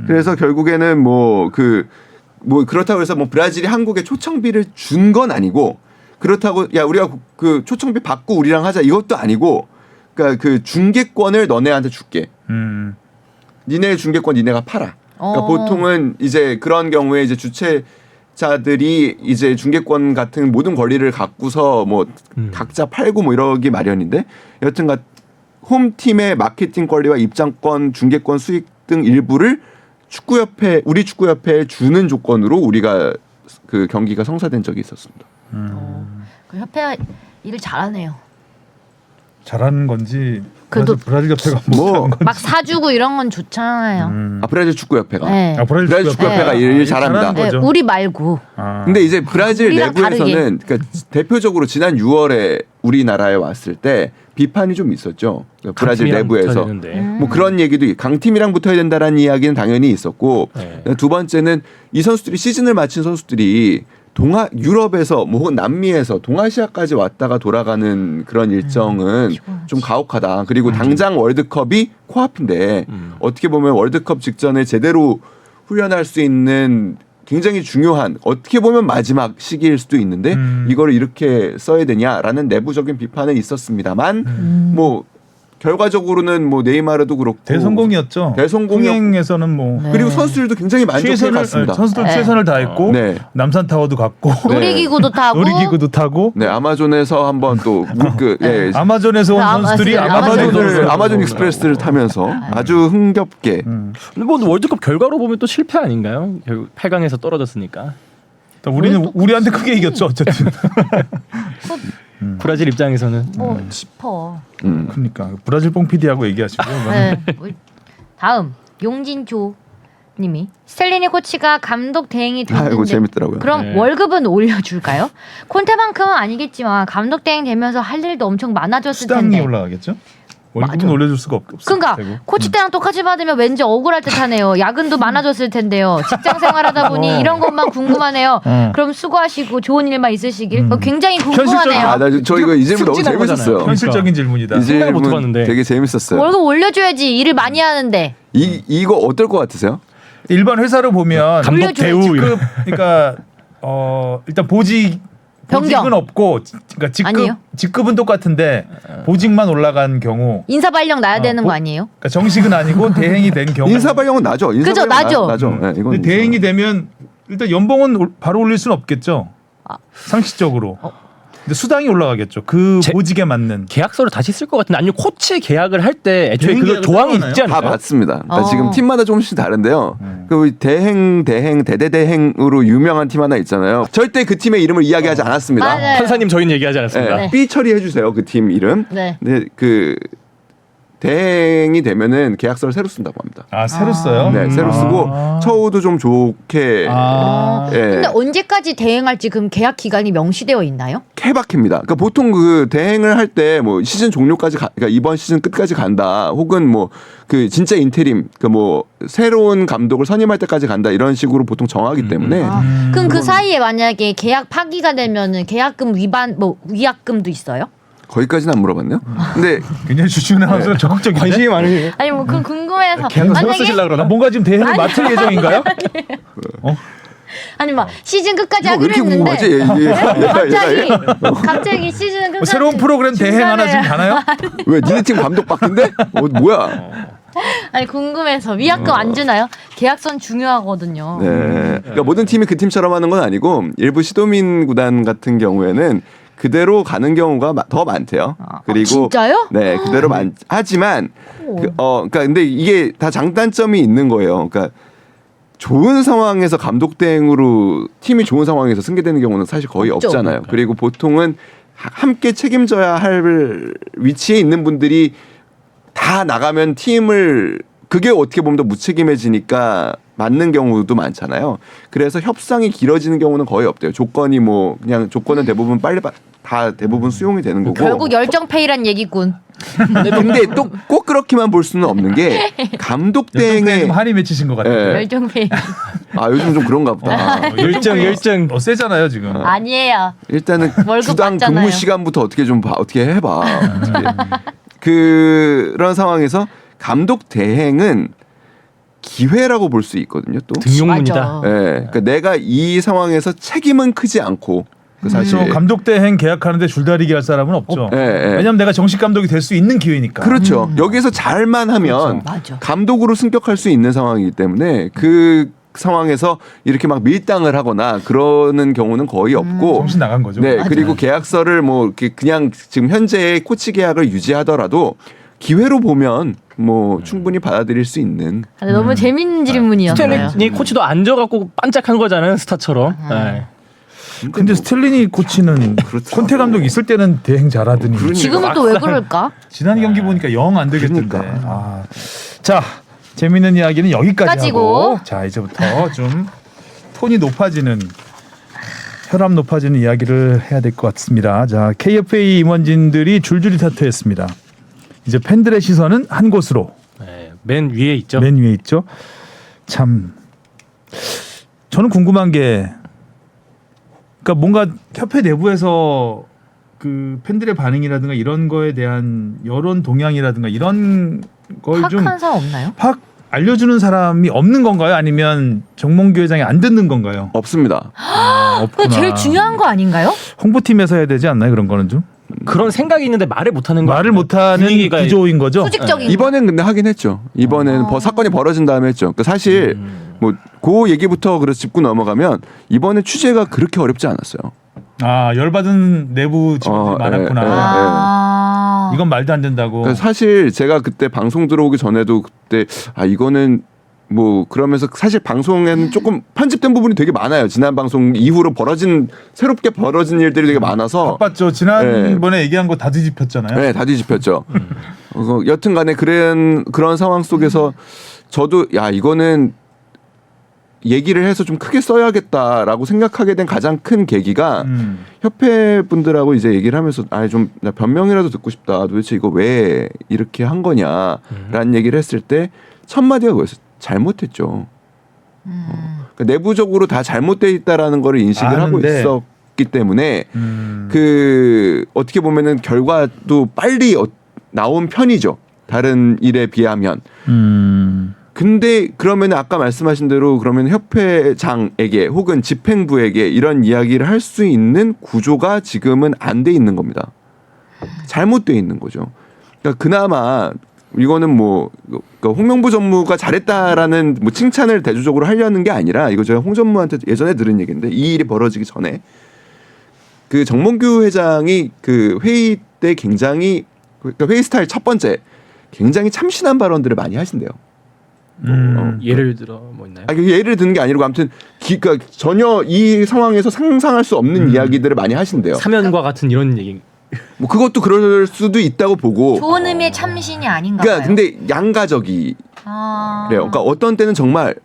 그래서 결국에는 뭐 그렇다고 해서 뭐 브라질이 한국에 초청비를 준 건 아니고 그렇다고 야 우리가 그 초청비 받고 우리랑 하자 이것도 아니고 그러니까 그 중계권을 너네한테 줄게. 니네 중계권 니네가 팔아. 그러니까 보통은 이제 그런 경우에 이제 주최자들이 이제 중계권 같은 모든 권리를 갖고서 뭐 각자 팔고 뭐 이러기 마련인데 여튼간 홈팀의 마케팅 권리와 입장권, 중계권 수익 등 일부를 우리 축구협회에 주는 조건으로 우리가 그 경기가 성사된 적이 있었습니다. 그 협회가 일을 잘하네요. 잘하는 건지 그래도 브라질 협회가 뭐- 못하는 건지. 막 사주고 이런 건 좋잖아요. 브라질 축구협회가 네. 브라질 브라질 축구협회가 네. 일 잘합니다. 잘하는 네, 거죠. 우리 말고. 아. 근데 이제 브라질 우리랑 내부에서는 그러니까 대표적으로 지난 6월에 우리나라에 왔을 때 비판이 좀 있었죠. 그러니까 브라질 강팀이랑 내부에서 붙어야 되는데. 뭐 그런 얘기도 강팀이랑 붙어야 된다라는 이야기는 당연히 있었고 네. 두 번째는 이 선수들이 시즌을 마친 선수들이 유럽에서 뭐 혹은 남미에서 동아시아까지 왔다가 돌아가는 그런 일정은 좀 가혹하다. 그리고 당장 월드컵이 코앞인데 어떻게 보면 월드컵 직전에 제대로 훈련할 수 있는 굉장히 중요한 어떻게 보면 마지막 시기일 수도 있는데 이거를 이렇게 써야 되냐라는 내부적인 비판은 있었습니다만 뭐 결과적으로는 뭐 네이마르도 그렇고 대성공이었죠. 대성공이었고 흥행에서는 뭐 네. 그리고 선수들도 굉장히 만족해 갔습니다. 선수들 네. 최선을 다했고 네. 남산 타워도 갔고 놀이기구도 타고. 놀이기구도 타고 네, 아마존에서 한번 또 예, 아마존에서 온 아마- 선수들이 아마존을 아마존 익스프레스를 타면서 아주 흥겹게 근데 뭐 월드컵 결과로 보면 또 실패 아닌가요? 결국 8강에서 떨어졌으니까. 우리는 우리한테 크게 이겼죠 어쨌든. 브라질 입장에서는 뭐 싶어. 그러니까 브라질 뽕 PD하고 얘기하시고요. 네. 다음 용진조 님이 스텔리니 코치가 감독 대행이 됐는데 아이고 재밌더라고요. 그럼 네. 월급은 올려줄까요? 콘테만큼은 아니겠지만 감독 대행 되면서 할 일도 엄청 많아졌을 수당이 텐데. 올라가겠죠? 월급은 맞아. 올려줄 수가 없을 그러니까 테고. 코치 때랑 똑같이 받으면 왠지 억울할 듯하네요. 야근도 많아졌을 텐데요. 직장 생활하다 보니 이런 것만 궁금하네요. 그럼 수고하시고 좋은 일만 있으시길. 굉장히 궁금하네요. 아, 저 이거 이 질문 너무 승진한 재밌었어요. 거잖아요. 현실적인 질문이다. 이 생각을 못 질문 해봤는데. 되게 재밌었어요. 월급 올려줘야지 일을 많이 하는데. 이거 어떨 것 같으세요? 일반 회사로 보면 감독 올려줘야지. 대우 직급 그러니까 일단 보직은 변경. 없고 그러니까 아니에요? 직급은 똑같은데 보직만 올라간 경우 인사 발령 나야 되는 뭐- 거 아니에요? 그러니까 정식은 아니고 대행이 된 경우 인사 발령은 나죠. 인사 그죠, 발령 나죠. 나죠. 네, 이건 근데 대행이 되면 일단 연봉은 바로 올릴 수는 없겠죠. 아. 상식적으로. 근데 수당이 올라가겠죠. 그 보직에 맞는. 계약서를 다시 쓸 것 같은데 아니면 코치 계약을 할 때 애초에 대행 그 계약을 조항이 따로 있지 다 않나요? 맞습니다. 그러니까 지금 팀마다 조금씩 다른데요. 음. 그 대대대행으로 유명한 팀 하나 있잖아요. 절대 그 팀의 이름을 이야기하지 않았습니다. 맞아요. 판사님 저희는 얘기하지 않았습니다. 네. B 처리해 주세요. 그 팀 이름. 네. 근데 그 대행이 되면은 계약서를 새로 쓴다고 합니다. 아 새로 써요? 네, 새로 쓰고 처우도 좀 좋게 아. 예, 근데 언제까지 대행할지 그럼 계약 기간이 명시되어 있나요? 케바케입니다. 그러니까 보통 그 대행을 할 때 뭐 시즌 종료까지 그러니까 이번 시즌 끝까지 간다. 혹은 뭐 그 진짜 인테림 그 뭐 새로운 감독을 선임할 때까지 간다. 이런 식으로 보통 정하기 때문에 그럼 그 사이에 만약에 계약 파기가 되면은 계약금 위반 뭐 위약금도 있어요? 거기까지는 안 물어봤네요. 근데 굉장히 주준 아나운서 적극적인데. 관심이 많으시네요. 아니 뭐 그 궁금해서 계약서 쓰시려고 그러나? 뭔가 지금 대행을 맡을 예정인가요? 아니 막 시즌 끝까지 이거 왜 하기로 이렇게 궁금하지? 했는데 갑자기 시즌 끝까지 새로운 프로그램 대행 하나 지금 가나요? 왜 니네 팀 감독 바뀐데? 뭐야? 아니 궁금해서 위약금 안 주나요? 계약선 중요하거든요. 네. 그러니까 모든 팀이 그 팀처럼 하는 건 아니고 일부 시도민 구단 같은 경우에는 그대로 가는 경우가 더 많대요. 그리고 진짜요? 네, 그대로 하지만 그러니까 근데 이게 다 장단점이 있는 거예요. 그러니까 좋은 상황에서 감독 대행으로 팀이 좋은 상황에서 승계되는 경우는 사실 거의 없죠. 없잖아요. 그리고 보통은 함께 책임져야 할 위치에 있는 분들이 다 나가면 팀을 그게 어떻게 보면 더 무책임해지니까 맞는 경우도 많잖아요. 그래서 협상이 길어지는 경우는 거의 없대요. 조건이 뭐 그냥 조건은 대부분 빨리 다 대부분 수용이 되는 거고. 결국 열정페이란 얘기군. 근데 또 꼭 그렇게만 볼 수는 없는 게 감독 대행의 좀 한이 맺히신 것 같아요. 예. 열정페이 아 요즘 좀 그런가 보다. 열정. 세잖아요 지금. 아니에요. 일단은 월급 주당 받잖아요. 근무 시간부터 어떻게 좀 어떻게 해봐. 그런 상황에서 감독 대행은 기회라고 볼 수 있거든요. 또. 등용문이다. 맞아. 예. 그러니까 내가 이 상황에서 책임은 크지 않고 그 사실 그렇죠. 감독 대행 계약하는데 줄다리기 할 사람은 없죠. 예, 예. 왜냐하면 내가 정식 감독이 될 수 있는 기회니까. 그렇죠. 여기서 잘만 하면 맞아. 감독으로 승격할 수 있는 상황이기 때문에 그 상황에서 이렇게 막 밀당을 하거나 그러는 경우는 거의 없고 정신 나간 거죠. 네, 그리고 계약서를 뭐 이렇게 그냥 지금 현재의 코치 계약을 유지하더라도 기회로 보면 뭐 충분히 받아들일 수 있는 아, 너무 재밌는 질문이었어요. 스탠리 코치도 앉아갖고 반짝한 거잖아요, 스타처럼. 네. 근데 뭐 스텔리니 코치는 그렇더라고. 콘테 감독 있을 때는 대행 잘하더니 그러니까. 지금은 또 왜 그럴까? 지난 경기 보니까 영 안 되겠던데. 그러니까. 아. 자, 재밌는 이야기는 여기까지 까지고. 하고 자 이제부터 좀 톤이 높아지는 혈압 높아지는 이야기를 해야 될 것 같습니다. 자, KFA 임원진들이 줄줄이 사퇴했습니다. 이제 팬들의 시선은 한 곳으로 네, 맨 위에 있죠. 맨 위에 있죠. 참 저는 궁금한 게 그러니까 뭔가 협회 내부에서 그 팬들의 반응이라든가 이런 거에 대한 여론 동향이라든가 이런 걸 좀 파악한 사람 없나요? 확 알려주는 사람이 없는 건가요? 아니면 정몽규 회장이 안 듣는 건가요? 없습니다. 그게 제일 중요한 거 아닌가요? 홍보팀에서 해야 되지 않나요? 그런 거는 좀 그런 생각이 있는데 말을 못하는 거 말을 아닌가요? 못하는 분위기가 구조인 거죠. 수직적인 이번엔 근데 하긴 했죠. 이번에는 사건이 벌어진 다음에 했죠. 그러니까 사실 뭐 그 얘기부터 그래서 짚고 넘어가면 이번에 취재가 그렇게 어렵지 않았어요. 아 열받은 내부 직원들이 많았구나. 예. 아. 이건 말도 안 된다고. 그러니까 사실 제가 그때 방송 들어오기 전에도 그때 이거는 뭐 그러면서 사실 방송에는 조금 편집된 부분이 되게 많아요. 지난 방송 이후로 새롭게 벌어진 일들이 되게 많아서 바빴죠. 지난번에 얘기한 거 다 뒤집혔잖아요. 네, 다 뒤집혔죠. 여튼간에 그런 상황 속에서 저도 이거는 얘기를 해서 좀 크게 써야겠다라고 생각하게 된 가장 큰 계기가 협회 분들하고 이제 얘기를 하면서 좀 나 변명이라도 듣고 싶다. 도대체 이거 왜 이렇게 한 거냐라는 얘기를 했을 때 첫 마디가 그거였어요. 잘못했죠. 그러니까 내부적으로 다 잘못돼 있다라는 거를 인식을 하고 아는데. 있었기 때문에 그 어떻게 보면은 결과도 빨리 나온 편이죠. 다른 일에 비하면. 근데 그러면 아까 말씀하신 대로 그러면 협회장에게 혹은 집행부에게 이런 이야기를 할 수 있는 구조가 지금은 안 돼 있는 겁니다. 잘못돼 있는 거죠. 그러니까 그나마 이거는 뭐 그러니까 홍명보 전무가 잘했다라는 뭐 칭찬을 대조적으로 하려는 게 아니라 이거 제가 홍 전무한테 예전에 들은 얘기인데 이 일이 벌어지기 전에 그 정몽규 회장이 그 회의 때 굉장히 그러니까 회의 스타일 첫 번째 굉장히 참신한 발언들을 많이 하신대요. 예를 들어 뭐 있나요? 예를 드는 게 아니고 아무튼 그러니까 전혀 이 상황에서 상상할 수 없는 이야기들을 많이 하신대요. 사면과 같은 이런 얘기. 뭐 그것도 그럴 수도 있다고 보고. 좋은 의미의 참신이 아닌가 그러니까 봐요. 근데 양가적이 아. 그래요. 그러니까 어떤 때는 정말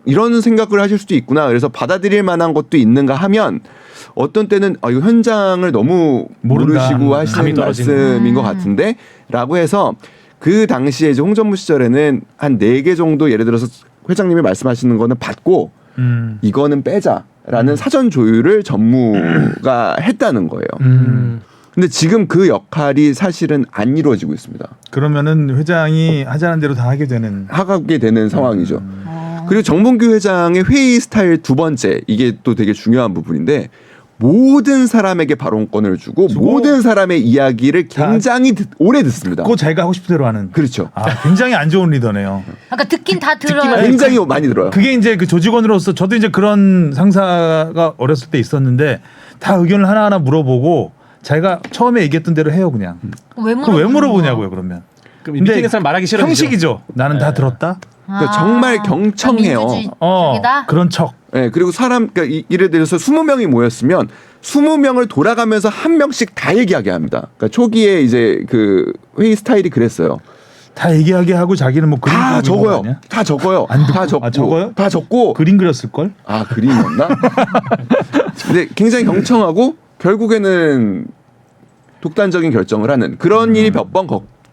이런 생각을 하실 수도 있구나. 그래서 받아들일 만한 것도 있는가 하면 어떤 때는 이거 현장을 너무 모른다. 모르시고 하시는 감이 떨어지는. 말씀인 것 같은데라고 해서 그 당시에 이제 홍전무 시절에는 한 4개 정도 예를 들어서 회장님이 말씀하시는 거는 받고 이거는 빼자라는 사전 조율을 전무가 했다는 거예요. 근데 지금 그 역할이 사실은 안 이루어지고 있습니다. 그러면은 회장이 하자는 대로 다 하게 되는. 하게 되는 상황이죠. 그리고 정몽규 회장의 회의 스타일 두 번째 이게 또 되게 중요한 부분인데 모든 사람에게 발언권을 주고 모든 사람의 이야기를 굉장히 오래 듣습니다. 그거 자기가 하고 싶은 대로 하는. 그렇죠. 굉장히 안 좋은 리더네요. 그러니까 듣긴 다 들어요. 굉장히 많이 들어요. 그게 이제 그 조직원으로서 저도 이제 그런 상사가 어렸을 때 있었는데 다 의견을 하나하나 물어보고 자기가 처음에 얘기했던 대로 해요 그냥. 그럼 왜 물어보냐고요 그러면. 그럼 미팅에서는 말하기 싫어. 형식이죠. 나는 다 들었다. 그러니까 정말 경청해요. 민주주의적이다. 그런 척. 네, 그리고 그러니까 예를 들어서 20명이 모였으면 20명을 돌아가면서 한 명씩 다 얘기하게 합니다. 그러니까 초기에 이제 그 회의 스타일이 그랬어요. 다 얘기하게 하고 자기는 뭐 그림 다 그리고 적어요. 아니야? 다 적어요. 안 듣고. 다 적고. 적어요? 다 적고. 그림 그렸을 걸? 그림이었나? 근데 굉장히 경청하고 결국에는 독단적인 결정을 하는 그런 일이 몇 번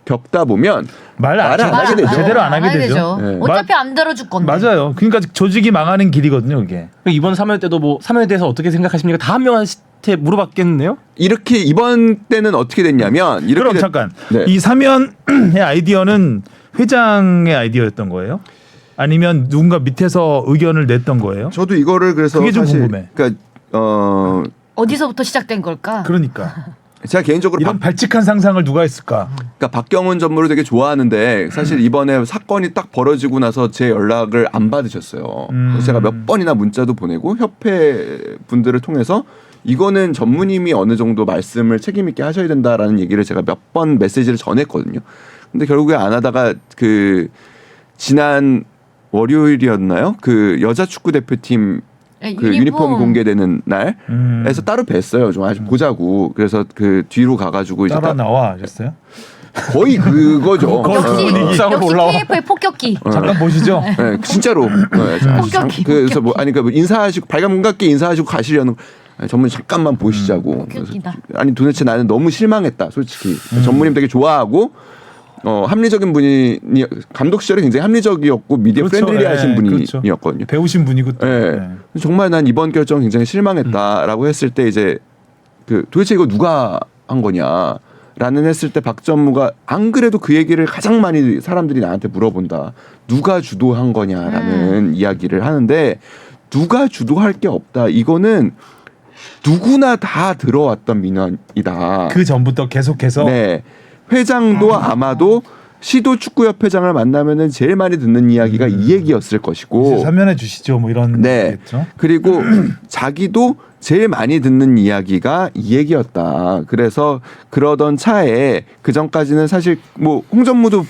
겪다 보면 말을 안 하게 되죠. 제대로 안 하게 되죠. 네. 어차피 안 들어줄 건데. 맞아요. 그러니까 조직이 망하는 길이거든요, 그게. 이번 사면 때도 뭐 사면에 대해서 어떻게 생각하십니까? 다 한 명한테 물어봤겠네요. 이렇게 이번 때는 어떻게 됐냐면 이렇게 그럼 잠깐. 네. 이 사면의 아이디어는 회장의 아이디어였던 거예요? 아니면 누군가 밑에서 의견을 냈던 거예요? 저도 이거를 그래서 그게 좀 사실 궁금해. 그러니까 어디서부터 시작된 걸까? 그러니까 제가 개인적으로 이런 발칙한 상상을 누가 했을까? 그러니까 박경훈 전무를 되게 좋아하는데 사실 이번에 사건이 딱 벌어지고 나서 제 연락을 안 받으셨어요. 그래서 제가 몇 번이나 문자도 보내고 협회 분들을 통해서 이거는 전무님이 어느 정도 말씀을 책임 있게 하셔야 된다라는 얘기를 제가 몇 번 메시지를 전했거든요. 근데 결국에 안 하다가 그 지난 월요일이었나요? 그 여자 축구 대표팀 네, 그 유니폼 공개되는 날에서 따로 뵀어요. 좀 아직 보자고. 그래서 그 뒤로 가가지고 이제 따라 나와 하셨어요? 거의 그거죠. 역시 KF의 폭격기. 잠깐 보시죠. 네, 진짜로. 폭격기, 그래서 뭐 아니 그러니까 인사하시고 발감각게 인사하시고 가시려는 전무님 잠깐만 보시자고. 폭격기다. 아니 도대체 나는 너무 실망했다. 솔직히 전무님 되게 좋아하고 합리적인 분이 감독 시절에 굉장히 합리적이었고 미디어 그렇죠. 프렌들리하신 그렇죠. 분이었거든요. 배우신 분이고 또. 네. 정말 난 이번 결정 굉장히 실망했다라고 했을 때 이제 그 도대체 이거 누가 한 거냐라는 했을 때 박전무가 안 그래도 그 얘기를 가장 많이 사람들이 나한테 물어본다. 누가 주도한 거냐라는 이야기를 하는데 누가 주도할 게 없다. 이거는 누구나 다 들어왔던 민원이다. 그 전부터 계속해서 네. 회장도 아마도 시도 축구협회장을 만나면은 제일 많이 듣는 이야기가 이 얘기였을 것이고. 이제 사면해 주시죠. 뭐 이런 네. 얘기겠죠. 그리고 자기도 제일 많이 듣는 이야기가 이 얘기였다. 그래서 그러던 차에 그 전까지는 사실 뭐 홍전무도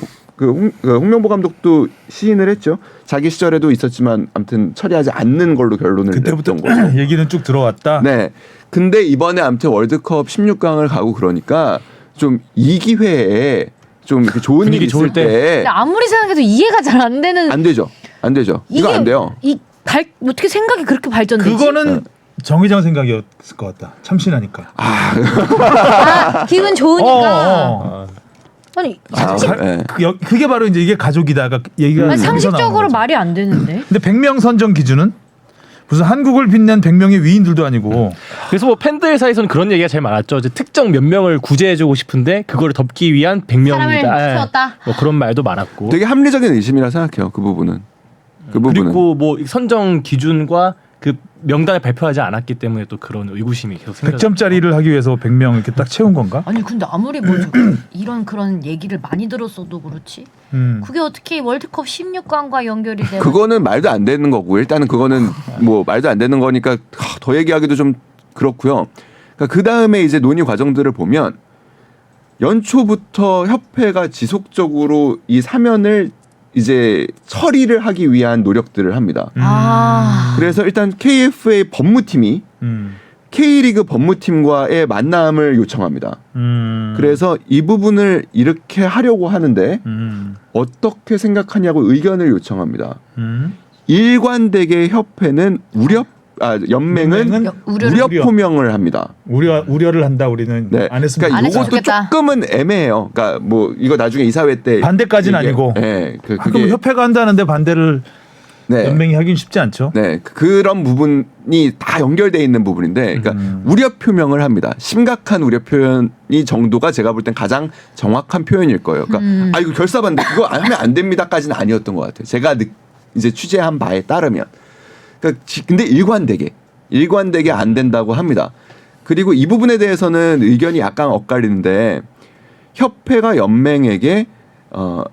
홍명보 감독도 시인을 했죠. 자기 시절에도 있었지만 아무튼 처리하지 않는 걸로 결론을 그때부터 냈던 거고. 얘기는 쭉 들어왔다. 네. 근데 이번에 아무튼 월드컵 16강을 가고 그러니까 좀 이 기회에 좀 이렇게 좋은 분위기 일이 좋을 있을 때 근데 아무리 생각해도 이해가 잘 안 되는. 안 되죠. 안 되죠. 이거 안 돼요. 어떻게 생각이 그렇게 발전되지? 그거는 정의장 생각이었을 것 같다. 참신하니까. 기분 좋으니까. 아니 상식, 네. 그게 바로 이제 이게 가족이다가 얘기가 아니, 여기서 나오는 상식적으로 거죠. 말이 안 되는데. 근데 100명 선정 기준은 무슨 한국을 빛낸 100명의 위인들도 아니고 그래서 뭐 팬들 사이에서는 그런 얘기가 제일 많았죠. 이제 특정 몇 명을 구제해주고 싶은데 그거를 덮기 위한 100명이다. 사람을 키웠다. 뭐 그런 말도 많았고. 되게 합리적인 의심이라 생각해요. 그 부분은. 그 부분은. 그리고 뭐 선정 기준과 그 명단을 발표하지 않았기 때문에 또 그런 의구심이 계속 생겼죠. 100점짜리를 하기 위해서 100명 이렇게 딱 채운 건가? 아니 근데 아무리 뭐 이런 그런 얘기를 많이 들었어도 그렇지. 그게 어떻게 월드컵 16강과 연결이 돼? 그거는 말도 안 되는 거고 일단은 그거는 뭐 말도 안 되는 거니까 더 얘기하기도 좀 그렇고요. 그러니까 그 다음에 이제 논의 과정들을 보면 연초부터 협회가 지속적으로 이 사면을 이제 처리를 하기 위한 노력들을 합니다. 그래서 일단 KFA 법무팀이 K리그 법무팀과의 만남을 요청합니다. 그래서 이 부분을 이렇게 하려고 하는데 어떻게 생각하냐고 의견을 요청합니다. 일관되게 협회는 연맹은 우려 표명을 합니다. 우려를 한다. 우리는 네. 안 했으면 그러니까 했으면 이것도 좋겠다. 조금은 애매해요. 그러니까 뭐 이거 나중에 이사회 때 반대까지는 아니고. 네, 그럼 그게 협회가 한다는데 반대를 네. 연맹이 하긴 쉽지 않죠. 네, 그런 부분이 다 연결돼 있는 부분인데, 그러니까 우려 표명을 합니다. 심각한 우려 표현이 정도가 제가 볼 땐 가장 정확한 표현일 거예요. 그러니까 아 이거 결사반대 이거 하면 안 됩니다까지는 아니었던 것 같아요. 제가 이제 취재한 바에 따르면, 그러니까 근데 일관되게 안 된다고 합니다. 그리고 이 부분에 대해서는 의견이 약간 엇갈리는데 협회가 연맹에게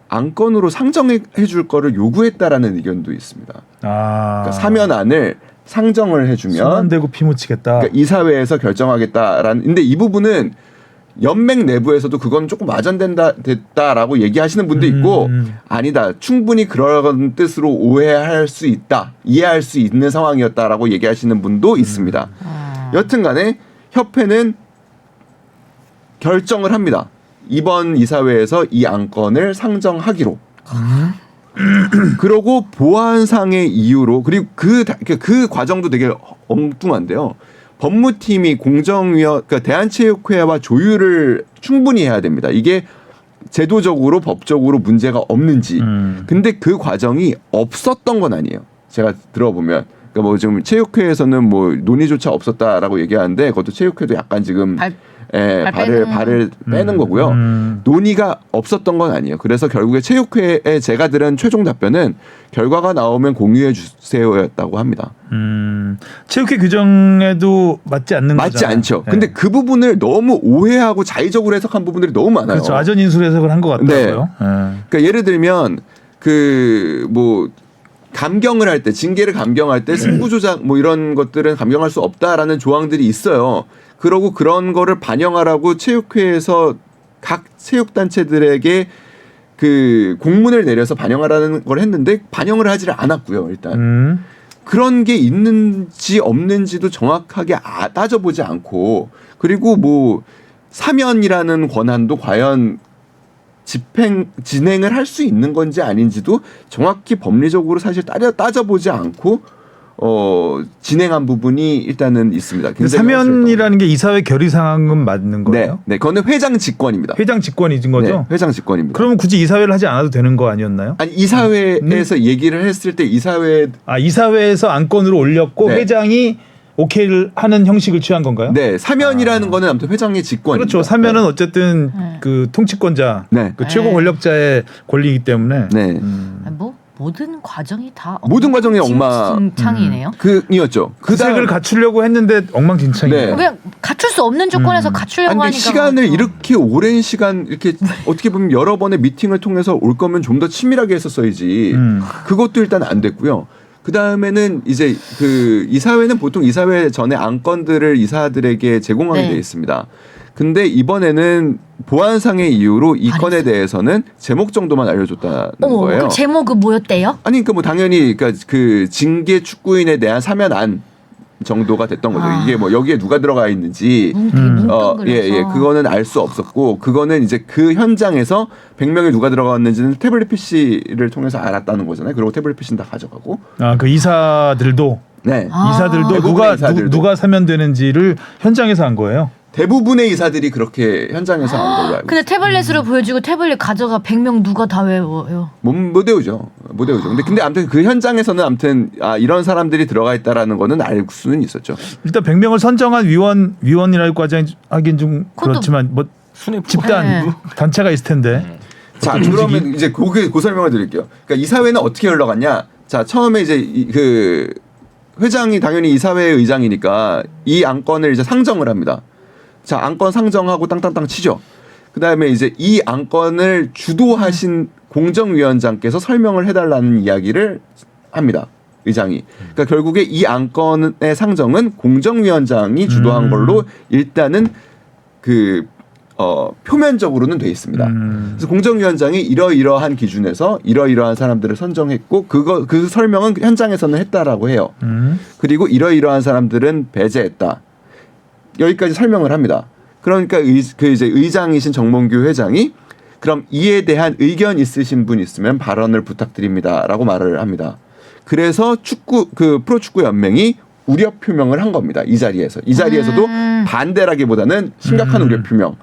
안건으로 상정해 줄 거를 요구했다라는 의견도 있습니다. 그러니까 사면안을 상정을 해주면 손안대고 피 묻히겠다. 그러니까 이사회에서 결정하겠다라는. 근데 이 부분은 연맹 내부에서도 그건 조금 와전됐다라고 얘기하시는 분도 있고 아니다 충분히 그런 뜻으로 이해할 수 있는 상황이었다라고 얘기하시는 분도 있습니다. 여튼간에 협회는 결정을 합니다. 이번 이사회에서 이 안건을 상정하기로. 그러고 보안상의 이유로 그리고 그 과정도 되게 엉뚱한데요. 법무팀이 그러니까 대한체육회와 조율을 충분히 해야 됩니다. 이게 제도적으로 법적으로 문제가 없는지. 근데 그 과정이 없었던 건 아니에요. 제가 들어보면. 그러니까 뭐 지금 체육회에서는 뭐 논의조차 없었다라고 얘기하는데 그것도 체육회도 약간 지금 발을 빼는 거고요. 논의가 없었던 건 아니에요. 그래서 결국에 체육회에 제가 들은 최종 답변은 결과가 나오면 공유해 주세요였다고 합니다. 체육회 규정에도 맞지 않는 맞지 거잖아요. 않죠. 네. 근데 그 부분을 너무 오해하고 자의적으로 해석한 부분들이 너무 많아요. 그렇죠. 아전 인술 해석을 한 것 같더라고요. 네. 그러니까 예를 들면 그 뭐 감경을 할 때 징계를 감경할 때 승부 조작 뭐 이런 것들은 감경할 수 없다라는 조항들이 있어요. 그러고 그런 거를 반영하라고 체육회에서 각 체육단체들에게 그 공문을 내려서 반영하라는 걸 했는데 반영을 하지를 않았고요. 일단 그런 게 있는지 없는지도 정확하게 따져보지 않고 그리고 뭐 사면이라는 권한도 과연 진행을 할 수 있는 건지 아닌지도 정확히 법리적으로 사실 따져보지 않고 진행한 부분이 일단은 있습니다. 사면이라는 게 이사회 결의사항은 맞는 거예요? 네, 그거는 회장 직권입니다. 회장 직권이진 거죠? 네, 회장 직권입니다. 그러면 굳이 이사회를 하지 않아도 되는 거 아니었나요? 아니 이사회에서 얘기를 했을 때 이사회에서 안건으로 올렸고 네. 회장이 오케이를 하는 형식을 취한 건가요? 네, 사면이라는 거는 아무튼 회장의 직권입니다. 그렇죠. 사면은 네. 어쨌든 그 통치권자, 네. 그 최고 권력자의 권리이기 때문에. 네. 뭐 모든 과정이 다 모든 과정이 엉망진창이네요. 그이었죠. 그 색을 갖추려고 했는데 엉망진창이에요. 네. 그냥 갖출 수 없는 조건에서 갖추려고 근데 하니까 시간을 그렇죠. 이렇게 오랜 시간 이렇게 어떻게 보면 여러 번의 미팅을 통해서 올 거면 좀 더 친밀하게 했었어야지. 그것도 일단 안 됐고요. 그 다음에는 이제 그 이사회는 보통 이사회 전에 안건들을 이사들에게 제공하게 네. 돼 있습니다. 근데 이번에는 보안상의 이유로 이 건에 대해서는 제목 정도만 알려줬다는 거예요. 그럼 제목은 뭐였대요? 아니 그러니까 뭐 당연히 그러니까 그 징계 축구인에 대한 사면안 정도가 됐던 거죠. 이게 뭐 여기에 누가 들어가 있는지 예, 그거는 알 수 없었고 그거는 이제 그 현장에서 100명이 누가 들어갔는지는 태블릿 PC를 통해서 알았다는 거잖아요. 그리고 태블릿 PC는 다 가져가고 그 이사들도 네. 이사들도 누가 사면되는지를 현장에서 한 거예요. 대부분의 이사들이 그렇게 현장에서 한 걸로 알고 근데 태블릿으로 보여주고 태블릿 가져가 100명 누가 다 외워요. 못 외우죠. 못 외우죠. 근데 아무튼 그 현장에서는 아무튼 이런 사람들이 들어가 있다라는 거는 알 수는 있었죠. 일단 100명을 선정한 위원이라고 하긴 좀 그렇지만 뭐 집단 네. 단체가 있을 텐데. 자, 그러면 이제 그 설명을 드릴게요. 그러니까 이사회는 어떻게 흘러갔냐? 자, 처음에 이제 그 회장이 당연히 이사회의 의장이니까 이 안건을 이제 상정을 합니다. 자, 안건 상정하고 땅땅땅 치죠. 그다음에 이제 이 안건을 주도하신 공정위원장께서 설명을 해달라는 이야기를 합니다. 의장이. 그러니까 결국에 이 안건의 상정은 공정위원장이 주도한 걸로 일단은 표면적으로는 돼 있습니다. 그래서 공정위원장이 이러이러한 기준에서 이러이러한 사람들을 선정했고 그 설명은 현장에서는 했다라고 해요. 그리고 이러이러한 사람들은 배제했다. 여기까지 설명을 합니다. 그러니까 이제 의장이신 정몽규 회장이 그럼 이에 대한 의견 있으신 분 있으면 발언을 부탁드립니다라고 말을 합니다. 그래서 프로축구 연맹이 우려 표명을 한 겁니다. 이 자리에서도 반대라기보다는 심각한 우려 표명.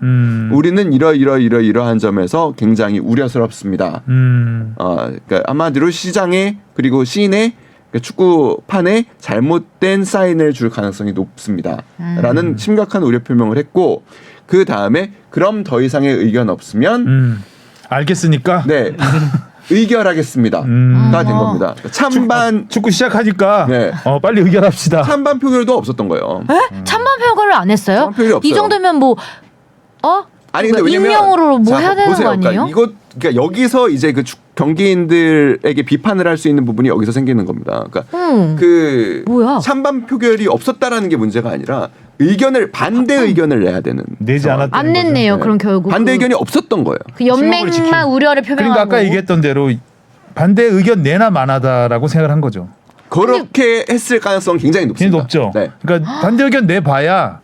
우리는 이러한 점에서 굉장히 우려스럽습니다. 그러니까 한마디로 시장에 그리고 시인의 축구판에 잘못된 사인을 줄 가능성이 높습니다. 라는 심각한 우려 표명을 했고 그 다음에 그럼 더 이상의 의견 없으면 알겠으니까 네. 의결하겠습니다가 된 겁니다. 찬반 축구 시작하니까 네. 빨리 의결합시다. 찬반 표결도 없었던 거예요. 찬반 표결을 안 했어요? 찬반 표결이 없어요. 이 정도면 아니 근데 왜냐면 익명으로 뭐 해야 되는 보세요. 거 아니에요? 그러니까 여기서 이제 그 경기인들에게 비판을 할 수 있는 부분이 여기서 생기는 겁니다. 그러니까 뭐야? 찬반 표결이 없었다라는 게 문제가 아니라 반대 의견을 내야 되는. 내지 않았다는 안 냈네요. 거죠. 그럼 결국 반대 의견이 없었던 거예요. 그 연맹만 우려를 표명하고. 그러니까 아까 얘기했던 대로 반대 의견 내나 마나다라고 생각을 한 거죠. 그렇게 했을 가능성은 굉장히 높습니다. 높죠. 네. 그러니까 반대 의견 내봐야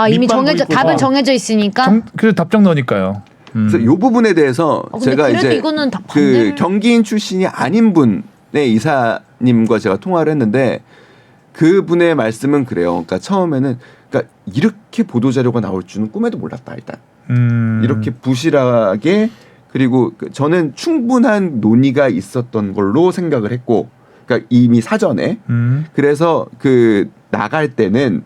이미 밑반도 답은 있고. 정해져 있으니까. 그래서 답정 넣으니까요. 그래서 이 부분에 대해서 근데 제가 그래도 이제 이거는 다 그 반대를- 경기인 출신이 아닌 분의 이사님과 제가 통화를 했는데 그분의 말씀은 그래요. 그러니까 처음에는 그러니까 이렇게 보도 자료가 나올 줄은 꿈에도 몰랐다 일단. 이렇게 부실하게 그리고 저는 충분한 논의가 있었던 걸로 생각을 했고, 그러니까 이미 사전에 그래서 나갈 때는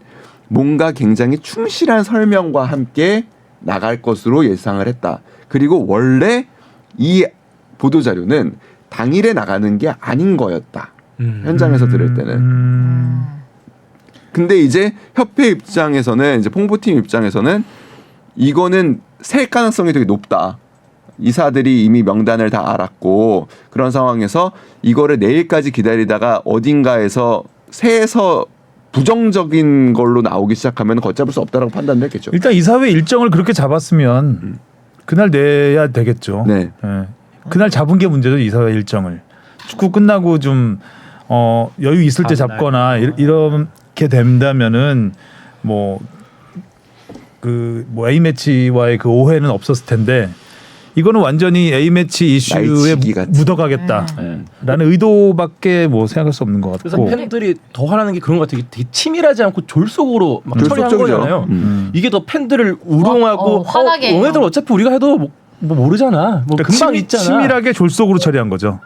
뭔가 굉장히 충실한 설명과 함께 나갈 것으로 예상을 했다. 그리고 원래 이 보도 자료는 당일에 나가는 게 아닌 거였다. 현장에서 들을 때는. 근데 이제 협회 입장에서는 이제 홍보팀 입장에서는 이거는 셀 가능성이 되게 높다. 이사들이 이미 명단을 다 알았고 그런 상황에서 이거를 내일까지 기다리다가 어딘가에서 새에서 부정적인 걸로 나오기 시작하면 걷잡을 수 없다라고 판단을 했겠죠. 일단 이사회 일정을 그렇게 잡았으면 그날 내야 되겠죠. 네. 예. 그날 잡은 게 문제죠. 이사회 일정을. 축구 끝나고 좀 여유 있을 때 잡거나 이렇게 된다면은 뭐 A 매치와의 그 오해는 없었을 텐데 이거는 완전히 A 매치 이슈에 날치기 같은. 묻어가겠다라는 의도밖에 뭐 생각할 수 없는 것 같고. 그래서 팬들이 더 하라는 게 그런 것 같아요. 되게 치밀하지 않고 졸속으로 막 처리한 졸속적이죠. 거잖아요. 이게 더 팬들을 우롱하고 화나게 해요. 너네들 어차피 우리가 해도 뭐 모르잖아. 뭐 그러니까 금방 있잖아. 치밀하게 졸속으로 처리한 거죠.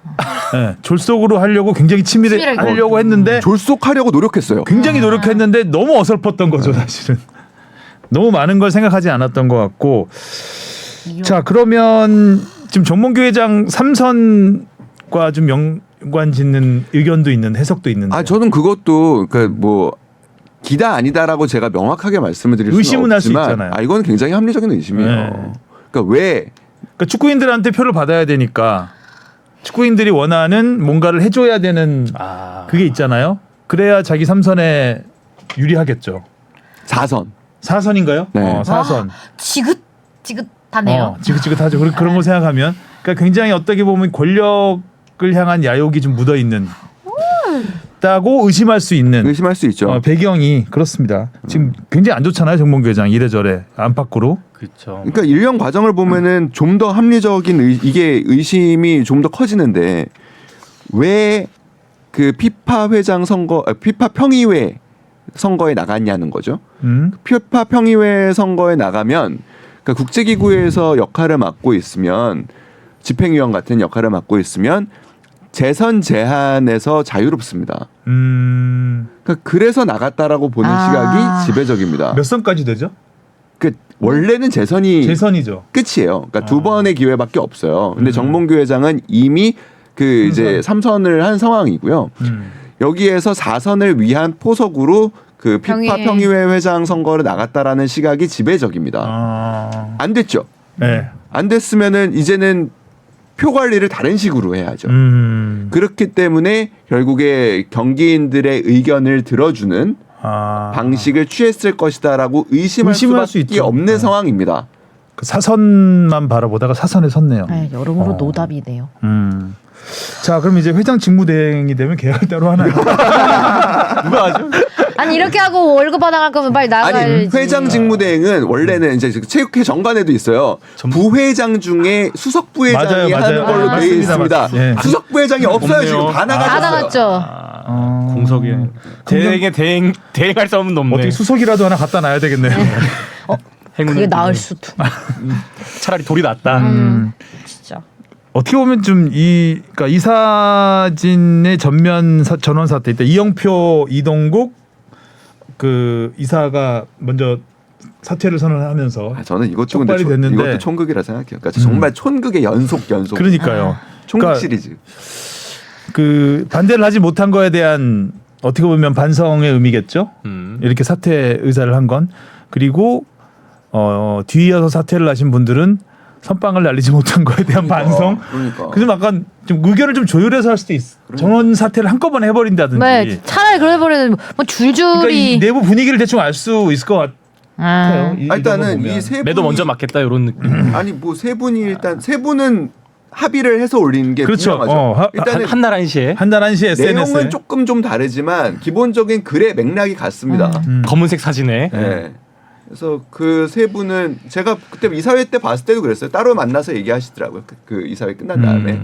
네, 졸속으로 하려고 굉장히 치밀하게. 하려고 했는데 졸속하려고 노력했어요. 굉장히 노력했는데 너무 어설펐던 거죠, 사실은. 너무 많은 걸 생각하지 않았던 것 같고. 자, 그러면 지금 정몽규 회장 3선과 좀 연관 짓는 의견도 있는 해석도 있는데. 저는 그것도 그러니까 뭐 기다 아니다라고 제가 명확하게 말씀을 드릴 수는 의심은 할 수 없지만 있잖아요. 이건 굉장히 합리적인 의심이에요. 네. 그러니까 왜 그러니까 축구인들한테 표를 받아야 되니까 축구인들이 원하는 뭔가를 해줘야 되는 그게 있잖아요. 그래야 자기 3선에 유리하겠죠. 4선 4선인가요? 네. 4선. 지긋지긋하네요. 지긋지긋하죠. 그런 거 생각하면 그러니까 굉장히 어떻게 보면 권력을 향한 야욕이 좀 묻어 있는 다고 의심할 수 있는 있죠. 배경이 그렇습니다. 지금 굉장히 안 좋잖아요, 정몽규 회장 이래저래 안팎으로. 그렇죠. 그러니까 일련 과정을 보면은 좀 더 합리적인 이게 의심이 좀 더 커지는데 왜 그 피파 회장 선거, 피파 평의회 선거에 나갔냐는 거죠. 피파 평의회 선거에 나가면 그러니까 국제기구에서 역할을 맡고 있으면 집행위원 같은 역할을 맡고 있으면 재선 제한에서 자유롭습니다. 그러니까 그래서 나갔다라고 보는 시각이 지배적입니다. 몇 선까지 되죠? 그 원래는 재선이죠. 끝이에요. 그러니까 두 번의 기회밖에 없어요. 근데 정몽규 회장은 이미 그 이제 3선을 한 상황이고요. 여기에서 4선을 위한 포석으로 그 피파 평의회 회장 선거를 나갔다라는 시각이 지배적입니다. 안 됐죠. 네. 안 됐으면은 이제는 표 관리를 다른 식으로 해야죠. 그렇기 때문에 결국에 경기인들의 의견을 들어주는 방식을 취했을 것이다라고 의심할 수밖에 있죠. 없는 상황입니다. 그 4선만 바라보다가 4선에 섰네요. 네, 여러모로 노답이네요. 자, 그럼 이제 회장 직무대행이 되면 계약을 따로 하나요? 누가 하죠? 아니 이렇게 하고 월급 받아갈 거면 빨리 나가야지. 아니 회장 직무대행은 원래는 이제 체육회 정관에도 있어요. 부회장 중에 수석 부회장이 맞아요. 하는 걸로 되어 맞습니다. 있습니다. 예. 수석 부회장이 없어요. 없네요. 지금 다 나가셨어요. 다 나갔죠. 공석이 대행할 사람은 없네. 어떻게 수석이라도 하나 갖다 놔야 되겠네요. 그게 나을 수도. 차라리 돌이 낫다. 진짜. 어떻게 보면 좀 그러니까 이사진의 전원 사태 때 이영표, 이동국 그 이사가 먼저 사퇴를 선언하면서 저는 이것도 촉발이 됐는데 이것도 촌극이라 생각해요. 그러니까 정말 촌극의 연속. 그러니까요. 촌극 그러니까 시리즈. 그 반대를 하지 못한 거에 대한 어떻게 보면 반성의 의미겠죠. 이렇게 사퇴 의사를 한 건. 그리고 뒤이어서 사퇴를 하신 분들은 선빵을 날리지 못한 거에 대한 반성. 그러니까. 그래서 약간 좀 의견을 좀 조율해서 할 수도 있어. 전원 사퇴를 한꺼번에 해버린다든지. 네, 차라리 그래버리면 뭐 줄줄이. 그러니까 이 내부 분위기를 대충 알 수 있을 것 같아요. 일단은 이 세 분이 매도 먼저 맞겠다 이런 느낌. 아니 뭐 세 분이 일단 세 분은 합의를 해서 올린 게 그렇죠. 분명하죠. 일단은 한날 한시에 한달 한시 SNS에 내용은 조금 좀 다르지만 기본적인 글의 맥락이 같습니다. 검은색 사진에 네. 그래서 그 세 분은 제가 그때 이사회 때 봤을 때도 그랬어요. 따로 만나서 얘기하시더라고요. 그 이사회 끝난 다음에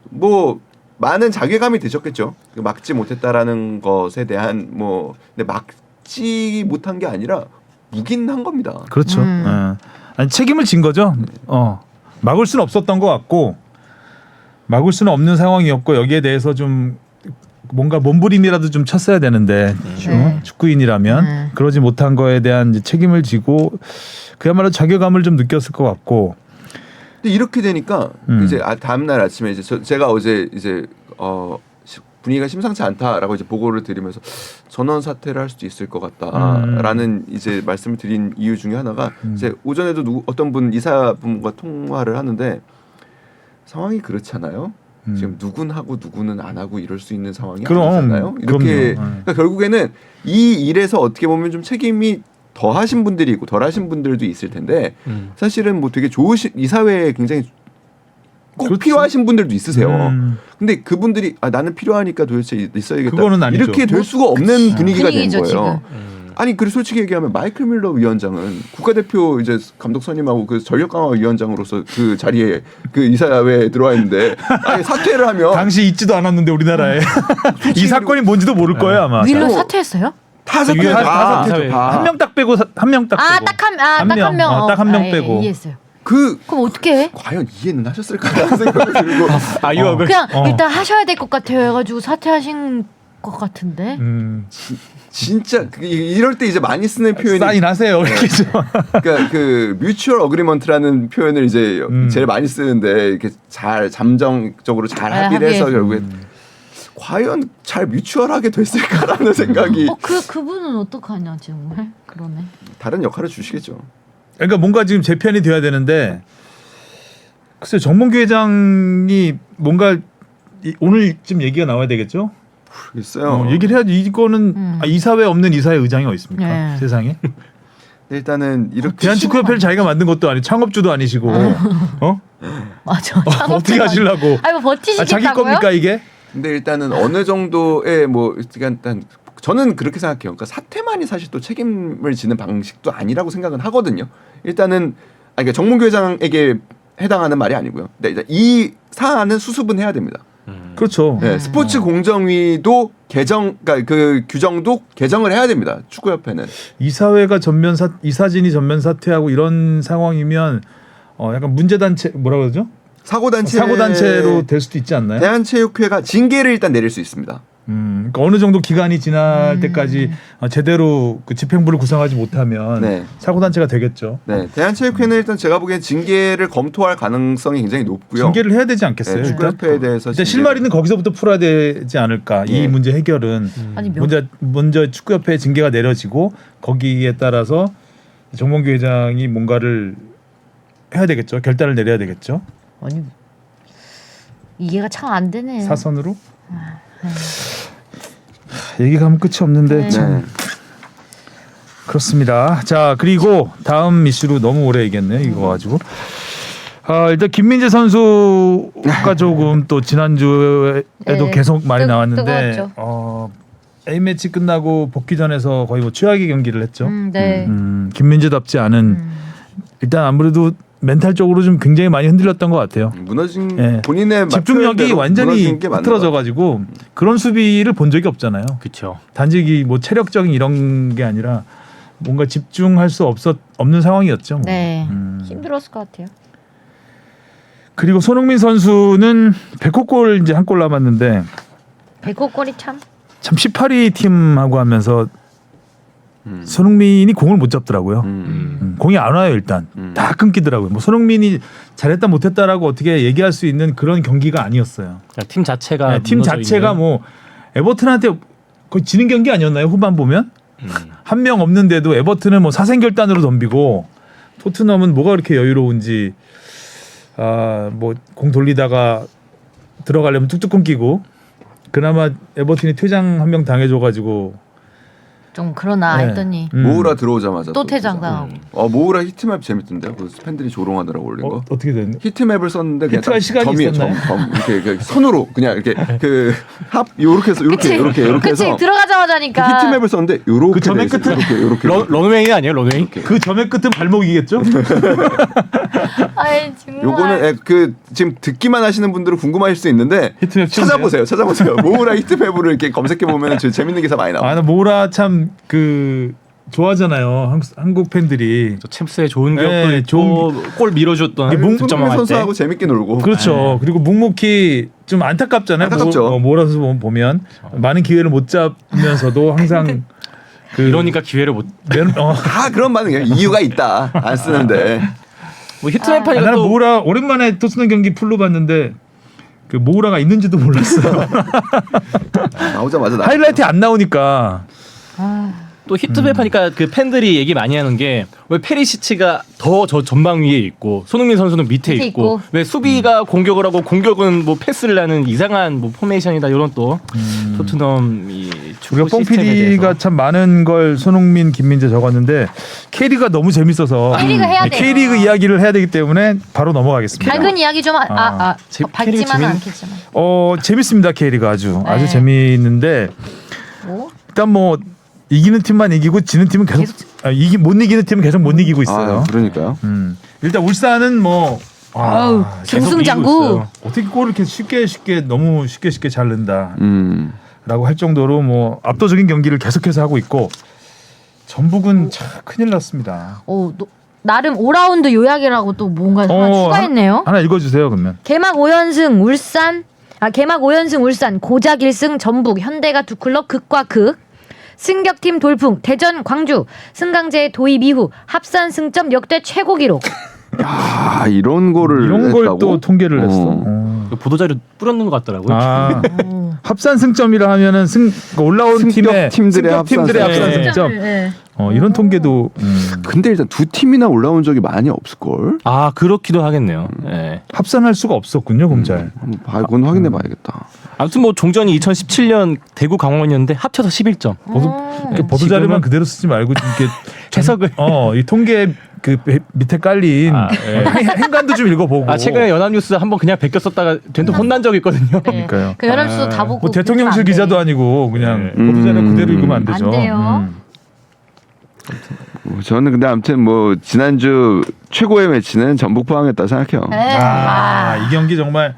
뭐 많은 자괴감이 드셨겠죠. 막지 못했다라는 것에 대한 뭐 근데 막지 못한 게 아니라 묵인한 겁니다. 그렇죠. 아니, 책임을 진 거죠. 막을 수는 없었던 것 같고 막을 수는 없는 상황이었고 여기에 대해서 좀 뭔가 몸부림이라도 좀 쳤어야 되는데 축구인이라면 그러지 못한 거에 대한 이제 책임을 지고 그야말로 자괴감을 좀 느꼈을 것 같고. 근데 이렇게 되니까 이제 다음 날 아침에 이제 제가 어제 이제 분위기가 심상치 않다라고 이제 보고를 드리면서 전원 사퇴를 할 수도 있을 것 같다라는 이제 말씀을 드린 이유 중에 하나가 이제 오전에도 어떤 분 이사분과 통화를 하는데 상황이 그렇잖아요. 지금 누군 하고 누구는 안 하고 이럴 수 있는 상황이 아니잖아요. 이렇게 그러니까 결국에는 이 일에서 어떻게 보면 좀 책임이 더 하신 분들이 있고 덜 하신 분들도 있을 텐데 사실은 뭐 되게 이사회에 굉장히 꼭 그렇지. 필요하신 분들도 있으세요. 음. 근데 그분들이 나는 필요하니까 도대체 있어야겠다. 그거는 아니죠. 이렇게 될 수가 없는 분위기가 된 분위기죠, 거예요. 지금. 아니 그리고 솔직히 얘기하면 마이클 밀러 위원장은 국가대표 이제 감독 선임하고 그 전력 강화 위원장으로서 그 자리에 그 이사회에 들어와 있는데 아니 사퇴를 하면 당시 있지도 않았는데 우리나라에 이 사건이 뭔지도 모를 거예요 아마. 윌로 뭐- 사퇴했어요? 다 사퇴 다 다 사퇴죠. 다. 한 명 딱 빼고 한 명 딱 빼고. 딱 한 명. 딱 한 명 예, 빼고. 이해했어요. 그 그럼 어떻게 해? 과연 이해는 하셨을까라는 생각이 들고 유학을 그냥 어. 일단 하셔야 될 것 같아요 해가지고 사퇴하신 것 같은데. 진짜 이럴 때 이제 많이 쓰는 표현이 사인하세요 이렇게 좀. 그러니까 그 뮤추얼 어그리먼트라는 표현을 이제 제일 많이 쓰는데 이렇게 잘 잠정적으로 잘 합의를 해서 합의. 결국에 과연 잘 뮤추얼하게 됐을까라는 생각이 그분은 어떡하냐 정말 그러네. 다른 역할을 주시겠죠. 그러니까 뭔가 지금 재편이 돼야 되는데 글쎄 정몽규 회장이 뭔가 오늘쯤 얘기가 나와야 되겠죠? 모르겠어요. 얘기를 해야지. 이거는 이사회 없는 이사회 의장이 어디 있습니까? 네. 세상에. 일단은 이렇게 대한축구협회를 자기가 만든 것도 아니고 창업주도 아니시고 어? 맞아. 어떻게 하시려고? 아니 뭐 버티시겠다고요? 자기 겁니까 이게? 근데 일단은 어느 정도의 뭐 일단 저는 그렇게 생각해요. 그러니까 사태만이 사실 또 책임을 지는 방식도 아니라고 생각은 하거든요. 일단은 그러니까 정몽규 회장에게 해당하는 말이 아니고요. 근데 일단 이 사안은 수습은 해야 됩니다. 그렇죠. 네, 스포츠 공정위도 그러니까 그 규정도 개정을 해야 됩니다. 축구협회는. 이사회가 이사진이 전면 사퇴하고 이런 상황이면 약간 문제 단체 뭐라고 그러죠? 사고 단체로 될 수도 있지 않나요? 대한체육회가 징계를 일단 내릴 수 있습니다. 그러니까 어느 정도 기간이 지날 때까지 제대로 그 집행부를 구성하지 못하면 네. 사고 단체가 되겠죠. 네, 대한체육회는 일단 제가 보기엔 징계를 검토할 가능성이 굉장히 높고요. 징계를 해야 되지 않겠어요? 네, 일단? 축구협회에 대해서 일단 실마리는 거기서부터 풀어야 되지 않을까. 예. 이 문제 해결은 아니 먼저 축구협회 징계가 내려지고 거기에 따라서 정몽규 회장이 뭔가를 해야 되겠죠. 결단을 내려야 되겠죠. 아니 이해가 참 안 되네. 사선으로. 얘기가 하면 끝이 없는데 네. 참 네. 그렇습니다. 자 그리고 다음 이슈로 너무 오래 얘기했네요. 이거 가지고. 일단 김민재 선수가 조금 또 지난주에도 네, 계속 많이 나왔는데 뜨거웠죠. A 매치 끝나고 복귀전에서 거의 뭐 최악의 경기를 했죠. 네. 김민재답지 않은 일단 아무래도 멘탈적으로 좀 굉장히 많이 흔들렸던 것 같아요. 무너진 예. 본인의 집중력이 완전히 무너진 게 맞는 것 흐트러져가지고 그런 수비를 본 적이 없잖아요. 그렇죠. 단지 뭐 체력적인 이런 게 아니라 뭔가 집중할 수 없는 상황이었죠. 뭐. 네. 힘들었을 것 같아요. 그리고 손흥민 선수는 100골 이제 한 골 남았는데 백호골이 참. 18위 팀하고 하면서 손흥민이 공을 못 잡더라고요. 공이 안 와요 일단. 다 끊기더라고요. 뭐 손흥민이 잘했다 못했다라고 어떻게 얘기할 수 있는 그런 경기가 아니었어요. 팀 자체가 팀 자체가 뭐 에버튼한테 거의 지는 경기 아니었나요? 후반 보면 한 명 없는데도 에버튼은 뭐 사생결단으로 덤비고 토트넘은 뭐가 그렇게 여유로운지 뭐 공 돌리다가 들어가려면 뚝뚝 끊기고 그나마 에버튼이 퇴장 한 명 당해줘가지고 좀 그러나 네. 했더니 모우라 들어오자마자 또 퇴장당하고. 모우라 히트맵 재밌던데요. 그 팬들이 조롱하더라고 올린 거. 어떻게 됐니? 히트맵을 썼는데 그냥 히트할 딱 시간이 점이에요. 있었나요? 점 이렇게 손으로 그냥 이렇게 그합 요렇게 해서 그치? 요렇게 그치 해서 들어가자마자니까. 히트맵을 썼는데 요렇게 그 점의 돼 있어요. 끝에 요렇게 런웨이 아니에요, 런웨이? 그 점의 끝은 발목이겠죠? 아이 정말. 요거는 그 지금 듣기만 하시는 분들은 궁금하실 수 있는데 히트맵 찾아보세요. 모우라 히트맵을 이렇게 검색해 보면 재밌는 기사 많이 나와요. 나 모라 참 그 좋아하잖아요. 한국 팬들이. 저 챔스에 좋은 네, 기억도 있고 골 밀어줬던 이게 손흥민 선수하고 재밌게 놀고. 그렇죠. 그리고 묵묵히 좀 안타깝잖아요. 안타깝죠. 모라 선수 보면 많은 기회를 못 잡으면서도 항상 그 이러니까 기회를 못. 다 그런 반응이에요. 이유가 있다. 안 쓰는데. 뭐 히트맵하니까 나는 또 모라 오랜만에 토트넘 경기 풀로 봤는데 그 모라가 있는지도 몰랐어요. 나오자마자 하이라이트 안 나오니까 또 히트맵 하니까 그 팬들이 얘기 많이 하는 게 왜 페리시치가 더 저 전방 위에 있고 손흥민 선수는 밑에 있고 왜 수비가 공격을 하고 공격은 뭐 패스를 하는 이상한 뭐 포메이션이다 이런 또 토트넘 이 축구 우리가 뽕 시스템에 PD가 대해서 참 많은 걸 손흥민, 김민재 적었는데 K리그가 너무 재밌어서 K리그 해야 돼요. K리그 이야기를 해야 되기 때문에 바로 넘어가겠습니다. 밝은 이야기 좀 밝지만은 재밌- 않겠지만. 재밌습니다. K리그 아주 네. 재미있는데 뭐? 일단 뭐 이기는 팀만 이기고 지는 팀은 계속 못 이기는 팀은 계속 못 이기고 있어요. 아, 그러니까요. 일단 울산은 뭐 아우, 계속 승승장구. 이기고 있어요. 어떻게 골을 이렇게 쉽게 너무 쉽게 잘 넣는다라고 음. 할 정도로 뭐 압도적인 경기를 계속해서 하고 있고 전북은 참 큰일 났습니다. 나름 5라운드 요약이라고 또 뭔가 하나 추가했네요. 하나 읽어주세요 그러면. 개막 5연승 울산, 고작 1승 전북, 현대가 두 클럽 극과 극. 승격팀 돌풍, 대전, 광주, 승강제 도입 이후 합산 승점 역대 최고 기록. 아, 이런 거를 이런 걸 했다고? 또 통계를 냈어. 그 보도자료 뿌렸는 것 같더라고요. 아, 합산 승점이라 하면은 올라온 팀의 팀들의 승격팀들의 합산 합산 네. 승점. 네. 이런 통계도 근데 일단 두 팀이나 올라온 적이 많이 없을 걸. 아 그렇기도 하겠네요. 네. 합산할 수가 없었군요, 검잘. 그건 확인해 봐야겠다. 아무튼 뭐 종전이 2017년 대구 강원이었는데 합쳐서 11점. 보도 자료만 그대로 쓰지 말고 이렇게 해석을. 이 통계 그 밑에 깔린 행간도 좀 읽어보고. 최근에 연합뉴스 한번 그냥 베껴 썼다가 된통 혼난 적이 있거든요. 그러니까요. 그 연합수도 다 보고. 뭐 대통령실 그러면 안 기자도 돼. 아니고 그냥 네. 보도 자료 그대로 읽으면 안 되죠. 안 돼요. 저는 근데 아무튼 뭐 지난주 최고의 매치는 전북 포항이었다 생각해요. 네. 이 경기 정말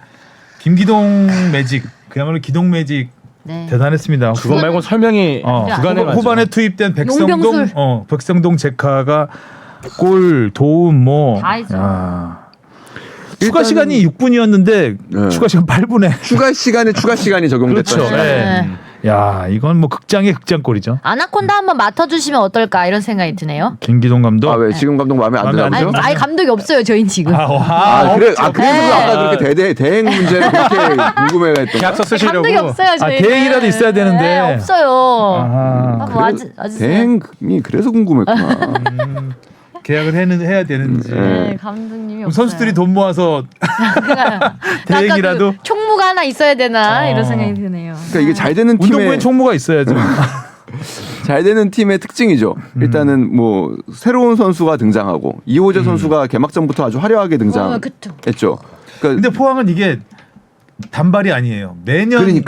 김기동 매직 그야말로 기동 매직 네. 대단했습니다. 그거 말고 설명이 주간에 후반에 투입된 용병술. 백성동 제카가 골 도움 뭐 다 했죠. 추가 시간이 6분이었는데 네. 추가 시간 8분에 추가 시간이 적용됐죠. 그렇죠. 네. 야 이건 뭐 극장의 극장골이죠. 아나콘다 한번 맡아주시면 어떨까 이런 생각이 드네요. 김기동 감독. 아 왜 지금 감독 마음에 안 마음에 안 드나요? 아예 감독이 없어요 저희는 지금. 그래서 네. 아까 그렇게 대행 문제를 그렇게 궁금해했던 계약서 쓰시려고. 감독이 없어요 저희. 대행이라도 있어야 되는데. 네, 없어요. 아하. 뭐 아주 대행이 그래서 궁금했구나. 계약을 해야 되는지. 네, 감독님이 그럼 없어요. 선수들이 돈 모아서 아까 대행이라도 그 총무가 하나 있어야 되나 이런 생각이 드네요. 그러니까 이게 잘 되는 운동부에 팀의 총무가 있어야죠. 잘 되는 팀의 특징이죠. 일단은 뭐 새로운 선수가 등장하고 이호재 선수가 개막전부터 아주 화려하게 그쵸. 등장했죠. 그러니까 근데 포항은 이게 단발이 아니에요. 매년 네.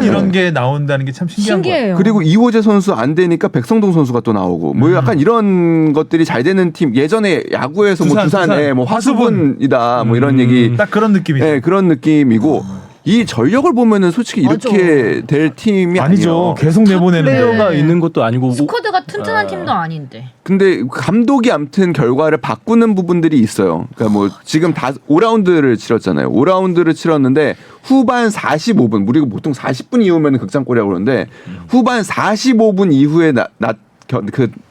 이런 게 나온다는 게 참 신기한 거예요. 신기해요. 그리고 이호재 선수 안 되니까 백성동 선수가 또 나오고 뭐 약간 이런 것들이 잘 되는 팀 예전에 야구에서 뭐 두산에 뭐 화수분이다 뭐 이런 얘기 딱 그런 느낌이죠. 네, 그런 느낌이고 이 전력을 보면은 솔직히 이렇게 될 팀이 아니죠. 아니에요. 계속 내보내는데. 플레이어가 있는 것도 아니고 스쿼드가 튼튼한 팀도 아닌데. 근데 감독이 아무튼 결과를 바꾸는 부분들이 있어요. 그러니까 뭐 지금 다 5라운드를 치렀잖아요. 5라운드를 치렀는데 후반 45분 우리가 보통 40분 이후면 극장골이라고 그러는데 후반 45분 이후에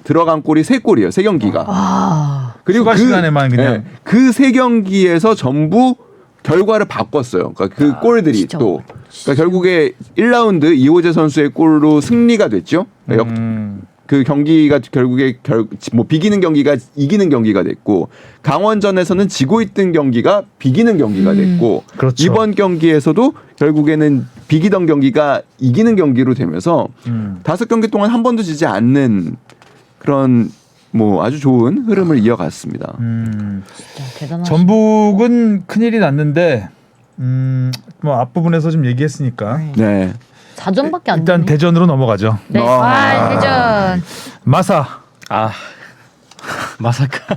들어간 골이 3골이에요. 3경기가. 그리고 추가 시간에만 그냥. 그 3경기에서 전부 결과를 바꿨어요. 그러니까 그 골들이 진짜. 또 그러니까 결국에 1라운드 이호재 선수의 골로 승리가 됐죠. 그 경기가 결국에 뭐 비기는 경기가 이기는 경기가 됐고 강원전에서는 지고 있던 경기가 비기는 경기가 됐고 그렇죠. 이번 경기에서도 결국에는 비기던 경기가 이기는 경기로 되면서 5경기 동안 한 번도 지지 않는 그런 뭐 아주 좋은 흐름을 이어갔습니다. 진짜 대단하시다. 전북은 큰일이 났는데 뭐 앞부분에서 좀 얘기했으니까 네. 4점밖에 안 일단 되네. 대전으로 넘어가죠. 네. 대전. 마사. 마사카.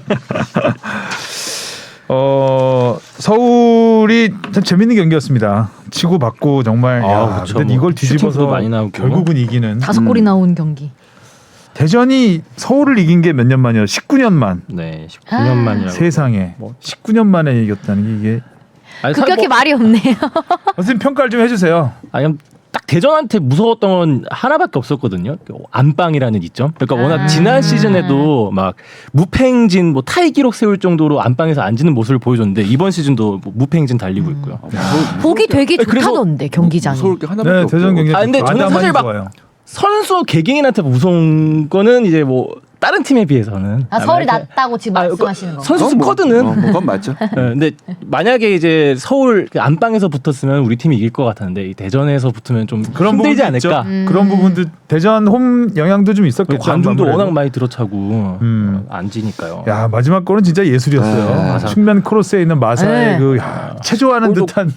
서울이 참 재밌는 경기였습니다. 치고 받고 정말 그렇죠. 근데 이걸 뒤집어서 슈팅도 많이 나오고. 결국은 이기는 5골이 나온 경기. 대전이 서울을 이긴 게 몇 년 만이요? 19년 만. 네, 19년 만이라고. 세상에 19년 만에 이겼다는 게 이게 그렇게 말이 없네요. 선생님 평가를 좀 해주세요. 아니 딱 대전한테 무서웠던 건 하나밖에 없었거든요. 안방이라는 이점. 그러니까 워낙 지난 시즌에도 막 무패행진 뭐 타이 기록 세울 정도로 안방에서 안 지는 모습을 보여줬는데 이번 시즌도 뭐 무패행진 달리고 있고요. 보기 되게 좋다던데 경기장이. 무서울 게 하나밖에 네, 없죠. 대전 경기 근데 저는 사실 막 선수 개개인한테 무서운 거는 이제 뭐 다른 팀에 비해서는 서울이 이렇게- 낫다고 지금 말씀하시는 거. 선수 그건 뭐, 스쿼드는 그건 맞죠. 근데 만약에 이제 서울 그 안방에서 붙었으면 우리 팀이 이길 것 같았는데 이 대전에서 붙으면 좀 그런 힘들지 부분도 있죠. 않을까. 그런 부분도 대전 홈 영향도 좀 있었겠죠. 관중도 아무래도. 워낙 많이 들어차고 음. 안 지니까요. 야 마지막 골은 진짜 예술이었어요. 맞아. 측면 크로스에 있는 마사의 네. 그 체조하는 골도- 듯한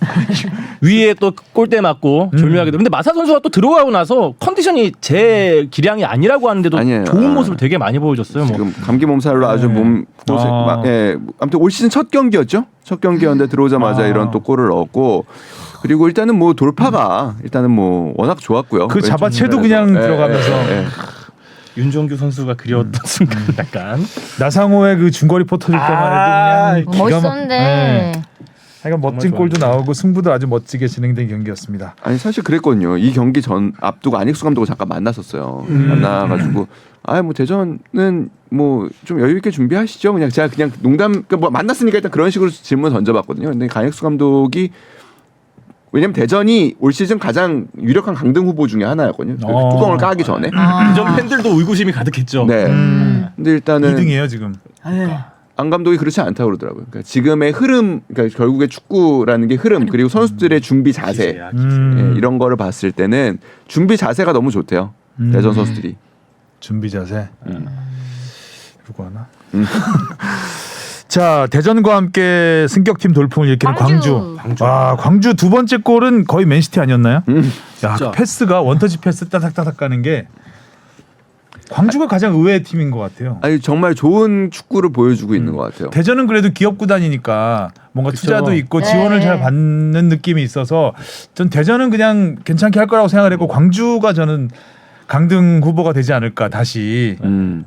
위에 또 골대 맞고 졸묘하게 근데 마사 선수가 또 들어가고 나서 컨디션이 제 기량이 아니라고 하는데도 아니에요. 좋은 모습을 되게 많이 보여줬어요. 뭐. 지금 감기 몸살로 아주 네. 몸 고생. 아. 예, 아무튼 올 시즌 첫 경기였죠. 첫 경기였는데 들어오자마자 아. 이런 또 골을 넣었고. 그리고 일단은 뭐 돌파가 일단은 뭐 워낙 좋았고요. 그 잡아채도 왼쪽 그냥 면에서. 들어가면서. 예. 윤종규 선수가 그리웠던 순간 약간 나상호의 그 중거리 포 터질 때만 해도 그냥 기가 막- 멋있었는데. 네. 하여간 멋진 정말 골도 나오고 승부도 아주 멋지게 진행된 경기였습니다. 아니 사실 그랬거든요. 이 경기 전 앞두고 안익수 감독을 잠깐 만났었어요. 만나가지고 뭐 대전은 뭐 좀 여유 있게 준비하시죠. 그냥 제가 그냥 농담 그러니까 뭐 만났으니까 일단 그런 식으로 질문 던져봤거든요. 근데 안익수 감독이 왜냐면 대전이 올 시즌 가장 유력한 강등 후보 중에 하나였거든요. 뚜껑을 까기 전에. 대전 팬들도 의구심이 가득했죠. 네. 근데 일단은 2등이에요 지금. 안 감독이 그렇지 않다고 그러더라고요. 그러니까 지금의 흐름, 그러니까 결국에 축구라는 게 흐름 그리고 선수들의 준비 자세 기세야, 기세. 예, 이런 거를 봤을 때는 준비 자세가 너무 좋대요. 대전 선수들이. 준비 자세. 누구 하나? 자 대전과 함께 승격팀 돌풍을 일으키는 광주. 와 광주 두 번째 골은 거의 맨시티 아니었나요? 야 진짜. 그 패스가 원터치 패스 따닥따닥 가는 게 광주가 가장 의외의 팀인 것 같아요. 아니 정말 좋은 축구를 보여주고 있는 것 같아요. 대전은 그래도 기업 구단이니까 뭔가 그쵸. 투자도 있고 네. 지원을 잘 받는 느낌이 있어서 전 대전은 그냥 괜찮게 할 거라고 생각을 했고 광주가 저는 강등 후보가 되지 않을까 다시.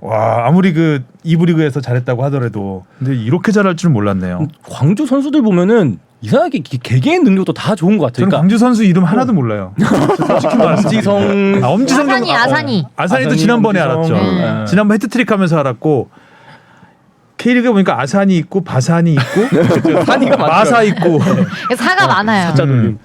와 아무리 그 2부 리그에서 잘했다고 하더라도 근데 이렇게 잘할 줄 몰랐네요. 광주 선수들 보면은 이상하게 개개인 능력도 다 좋은 것 같아요. 저는 광주 선수 이름 하나도 몰라요. 솔직히 말해서. 엄지성 엄지성 아산이, 정도- 아산이. 아산이도 아산이, 지난번에 엄지성. 알았죠. 네. 지난번 헤트트릭 하면서 알았고 K리그 보니까 아산이 있고 바산이 있고 산이가 마사 있고 사가 많아요. 사자 돌림.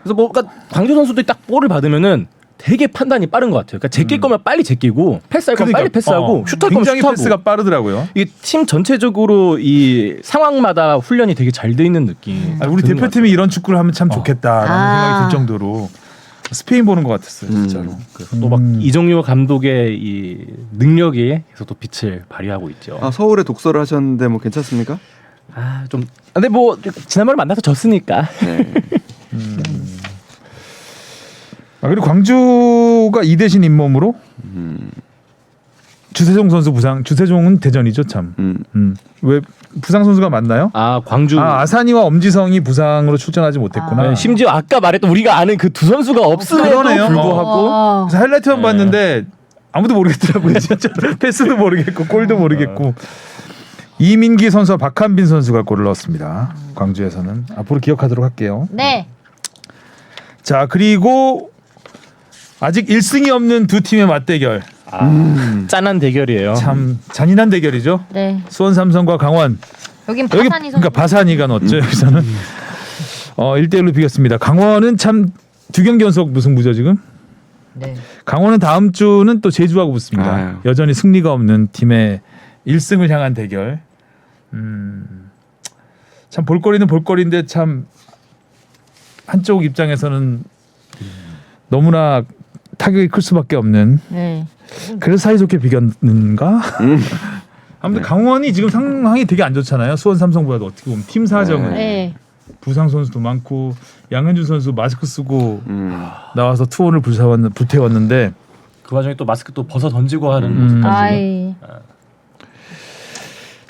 그래서 뭐 그러니까 광주 선수들이 딱 볼을 받으면은 되게 판단이 빠른 것 같아요. 그러니까 제낄 거면 빨리 제끼고 패스할 거면 빨리 패스하고 슛할 거면 굉장히 슛하고. 패스가 빠르더라고요. 이게 팀 전체적으로 이 상황마다 훈련이 되게 잘 돼 있는 느낌. 아, 우리 드는 것 대표팀이 이런 축구를 하면 참 좋겠다라는 아. 생각이 들 정도로 스페인 보는 것 같았어요, 진짜로. 같아요. 또 막 이정효 감독의 이 능력이 계속 또 빛을 발휘하고 있죠. 아 서울에 독서를 하셨는데 뭐 괜찮습니까? 좀 근데 뭐 지난번에 만나서 졌으니까. 네. 아, 그리고 광주가 이대신 잇몸으로 주세종 선수 부상. 주세종은 대전이죠, 참. 왜 부상 선수가 맞나요? 광주. 아산이와 엄지성이 부상으로 출전하지 못했구나. 네, 심지어 아까 말했던 우리가 아는 그 두 선수가 없음에도 그러네요. 불구하고 그래서 하이라이트만 네. 봤는데 아무도 모르겠더라고요, 진짜. 패스도 모르겠고 골도 모르겠고. 이민기 선수와 박한빈 선수가 골을 넣었습니다. 광주에서는 앞으로 기억하도록 할게요. 네. 자 그리고 아직 1승이 없는 두 팀의 맞대결. 짠한 대결이에요. 참 잔인한 대결이죠. 네. 수원 삼성과 강원. 여긴 여기 파산이 그러니까 바산이가 넣었죠. 여기서는 1대1로 비겼습니다. 강원은 참 두 경기 연속 무승부죠 지금. 네. 강원은 다음 주는 또 제주하고 붙습니다. 아유. 여전히 승리가 없는 팀의 1승을 향한 대결. 참 볼거리는 볼거리인데 참 한쪽 입장에서는 너무나 타격이 클 수밖에 없는. 네. 그래서 사이좋게 비겼는가? 아무튼 강원이 지금 상황이 되게 안 좋잖아요. 수원 삼성보다도 어떻게 보면 팀 사정은 네. 부상 선수도 많고 양현준 선수 마스크 쓰고 음. 나와서 투혼을 불태웠는데 그 와중에 또 마스크 또 벗어 던지고 하는 모습까지. 아이.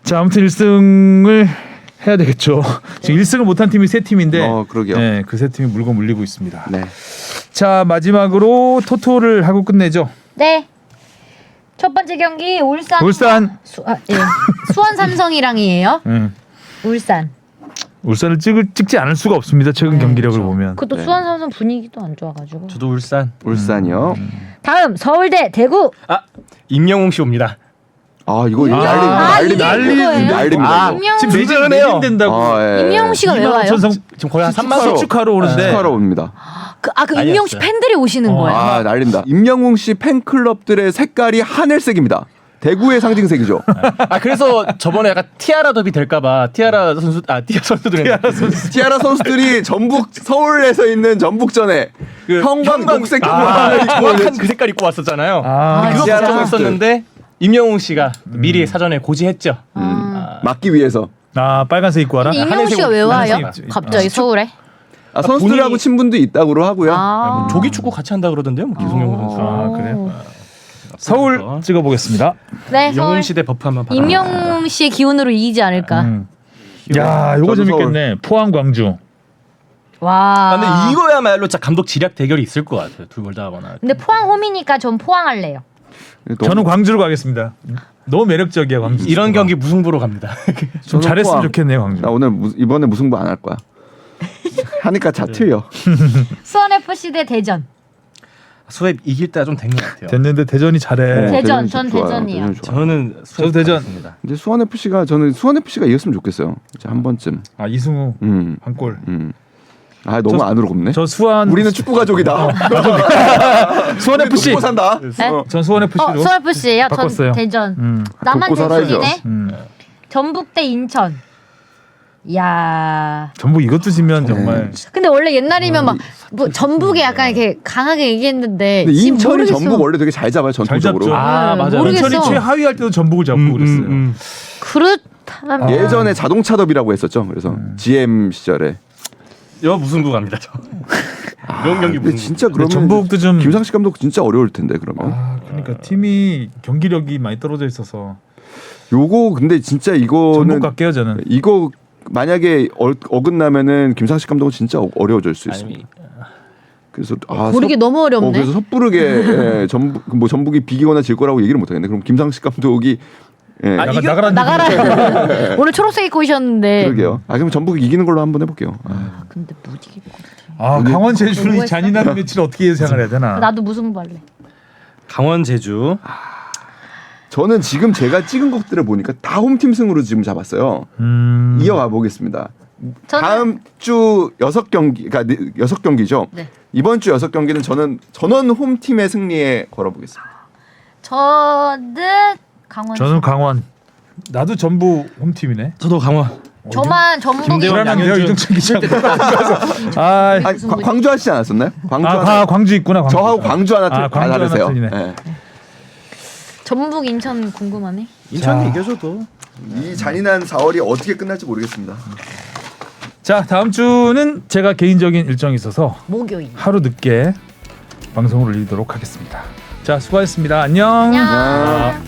자 아무튼 1승을 해야 되겠죠. 지금 1승을 못한 팀이 세 팀인데 그러게요. 네, 그 세 팀이 물고 물리고 있습니다. 네. 자 마지막으로 토토를 하고 끝내죠. 네. 첫 번째 경기 울산. 예. 수원 삼성이랑이에요. 울산. 울산을 찍지 않을 수가 없습니다. 최근 경기력을 그렇죠. 보면. 그것도 네. 수원 삼성 분위기도 안 좋아가지고. 저도 울산. 울산이요. 다음 서울대 대구. 임영웅 씨 옵니다. 이거 이게 그거예요? 난립니다. 이거. 임영웅. 지금 매진 든든해요. 된다고. 예. 임영웅 씨가 왜 와요? 천성 지금 거의 한 3만 축하로. 축하로 오는데 축하로 옵니다. 그 난리났어요. 임영웅 씨 팬들이 오시는 거예요. 아 난린다. 임영웅 씨 팬클럽들의 색깔이 하늘색입니다. 대구의 상징색이죠. 아 그래서 저번에 약간 티아라 더비 될까봐 티아라 선수들이 티아라 선수들이 전북 서울에서 있는 전북전에 그 형광 녹색 정확한 그 색깔 입고 왔었잖아요. 그거 티아라 걱정했었는데 임영웅 씨가 미리 사전에 고지했죠. 막기 위해서. 아 빨간색 입고 와라. 근데 임영웅 씨가 왜 와요? 하늘색 갑자기 서울에? 선수들하고 본인이- 친분도 있다고 하고요. 아. 조기 축구 같이 한다 그러던데요, 뭐 기성용 선수. 아 그래요? 서울 찍어보겠습니다. 네, 서울. 영웅 시대 버프 한번 받아. 임영웅 씨의 기운으로 이기지 않을까. 야 이거 저도 재밌겠네. 포항 광주. 와. 근데 이거야말로 진짜 감독 지략 대결이 있을 것 같아요. 두 골 다 하거나. 근데 포항 홈이니까 전 포항 할래요. 저는 광주로 가겠습니다. 너무 매력적이야 광주. 이런 경기 무승부로 갑니다. 좀 저는 잘했으면 포항. 좋겠네요 광주. 나 오늘 이번에 무승부 안 할 거야. 하니까 다 틀려. 수원 FC 대 대전. 수협 이길 때가 좀 된 것 같아요. 됐는데 대전이 잘해. 대전, 대전이 전 좋아요. 대전이요. 대전이 좋아요. 저는 저도 대전. 가겠습니다. 이제 수원 FC가 저는 수원 FC가 이겼으면 좋겠어요. 이제 한 번쯤. 아 이승우 한 골. 아 너무 저- 안으로 곱네. 저 수원 우리는 축구 가족이다. 수원 FC. 돕고 산다. 네? 전 수원 FC로. 수원 FC예요. 전 바꿨어요. 대전. 나만 돕고 살아야죠. 대전이네. 전북 대 인천. 야. 전북 이것도 지면 정말 근데 원래 옛날이면 막 뭐 전북에 약간 이렇게 강하게 얘기했는데 근데 지금 인천이 모르겠어. 전북 원래 되게 잘 잡아요. 잘 전통적으로. 잡죠. 아, 맞아요. 모르겠어. 인천이 최하위 할 때도 전북을 잡고 그랬어요. 그렇다면 예전에 자동차 더비라고 했었죠. 그래서 GM 시절에. 여 무승부 갑니다. 저. 이런 경기 근데 무승부. 진짜 근데 그러면 전북도 좀 김상식 감독 진짜 어려울 텐데 그러면. 그러니까 팀이 경기력이 많이 떨어져 있어서 요거 근데 진짜 전북 이거는 갈게요 저는. 이거 만약에 어긋나면은 김상식 감독은 진짜 어려워질 수 있습니다. 그래서 고르기 너무 어렵네. 그래서 섣부르게 예, 전북이 비기거나 질 거라고 얘기를 못 하겠네. 그럼 김상식 감독이 예, 나가라. 오늘 초록색 입고 오셨는데. 그러게요. 그럼 전북이 이기는 걸로 한번 해볼게요. 근데 못 이길 것 같아. 아 강원 제주는 이 공부했어? 잔인한 매치를 어떻게 예상을 해야 되나? 나도 무승부 할래. 강원 제주. 저는 지금 제가 찍은 것들을 보니까 다 홈팀 승으로 지금 잡았어요. 이어가 보겠습니다. 저는- 다음 주 6경기, 그러니까 6경기죠. 네. 이번 주 6경기는 저는 전원 홈팀의 승리에 걸어보겠습니다. 저는 강원. 저는 강원. 나도 전부 홈팀이네. 저도 강원. 저만 전북이. 김대원, 불안한데요 양현준. 이정철 기자. 아, 아니, 광주 하시지 않았었나요? 광주 광주 있구나. 광주. 저하고 광주 하나 광주 하나 다르세요. 틀리네. 예. 전북 인천 궁금하네. 인천이 이겨줘도. 이 잔인한 4월이 어떻게 끝날지 모르겠습니다. 자 다음 주는 제가 개인적인 일정이 있어서 목요일. 하루 늦게 방송을 올리도록 하겠습니다. 자 수고하셨습니다. 안녕. 안녕. 아.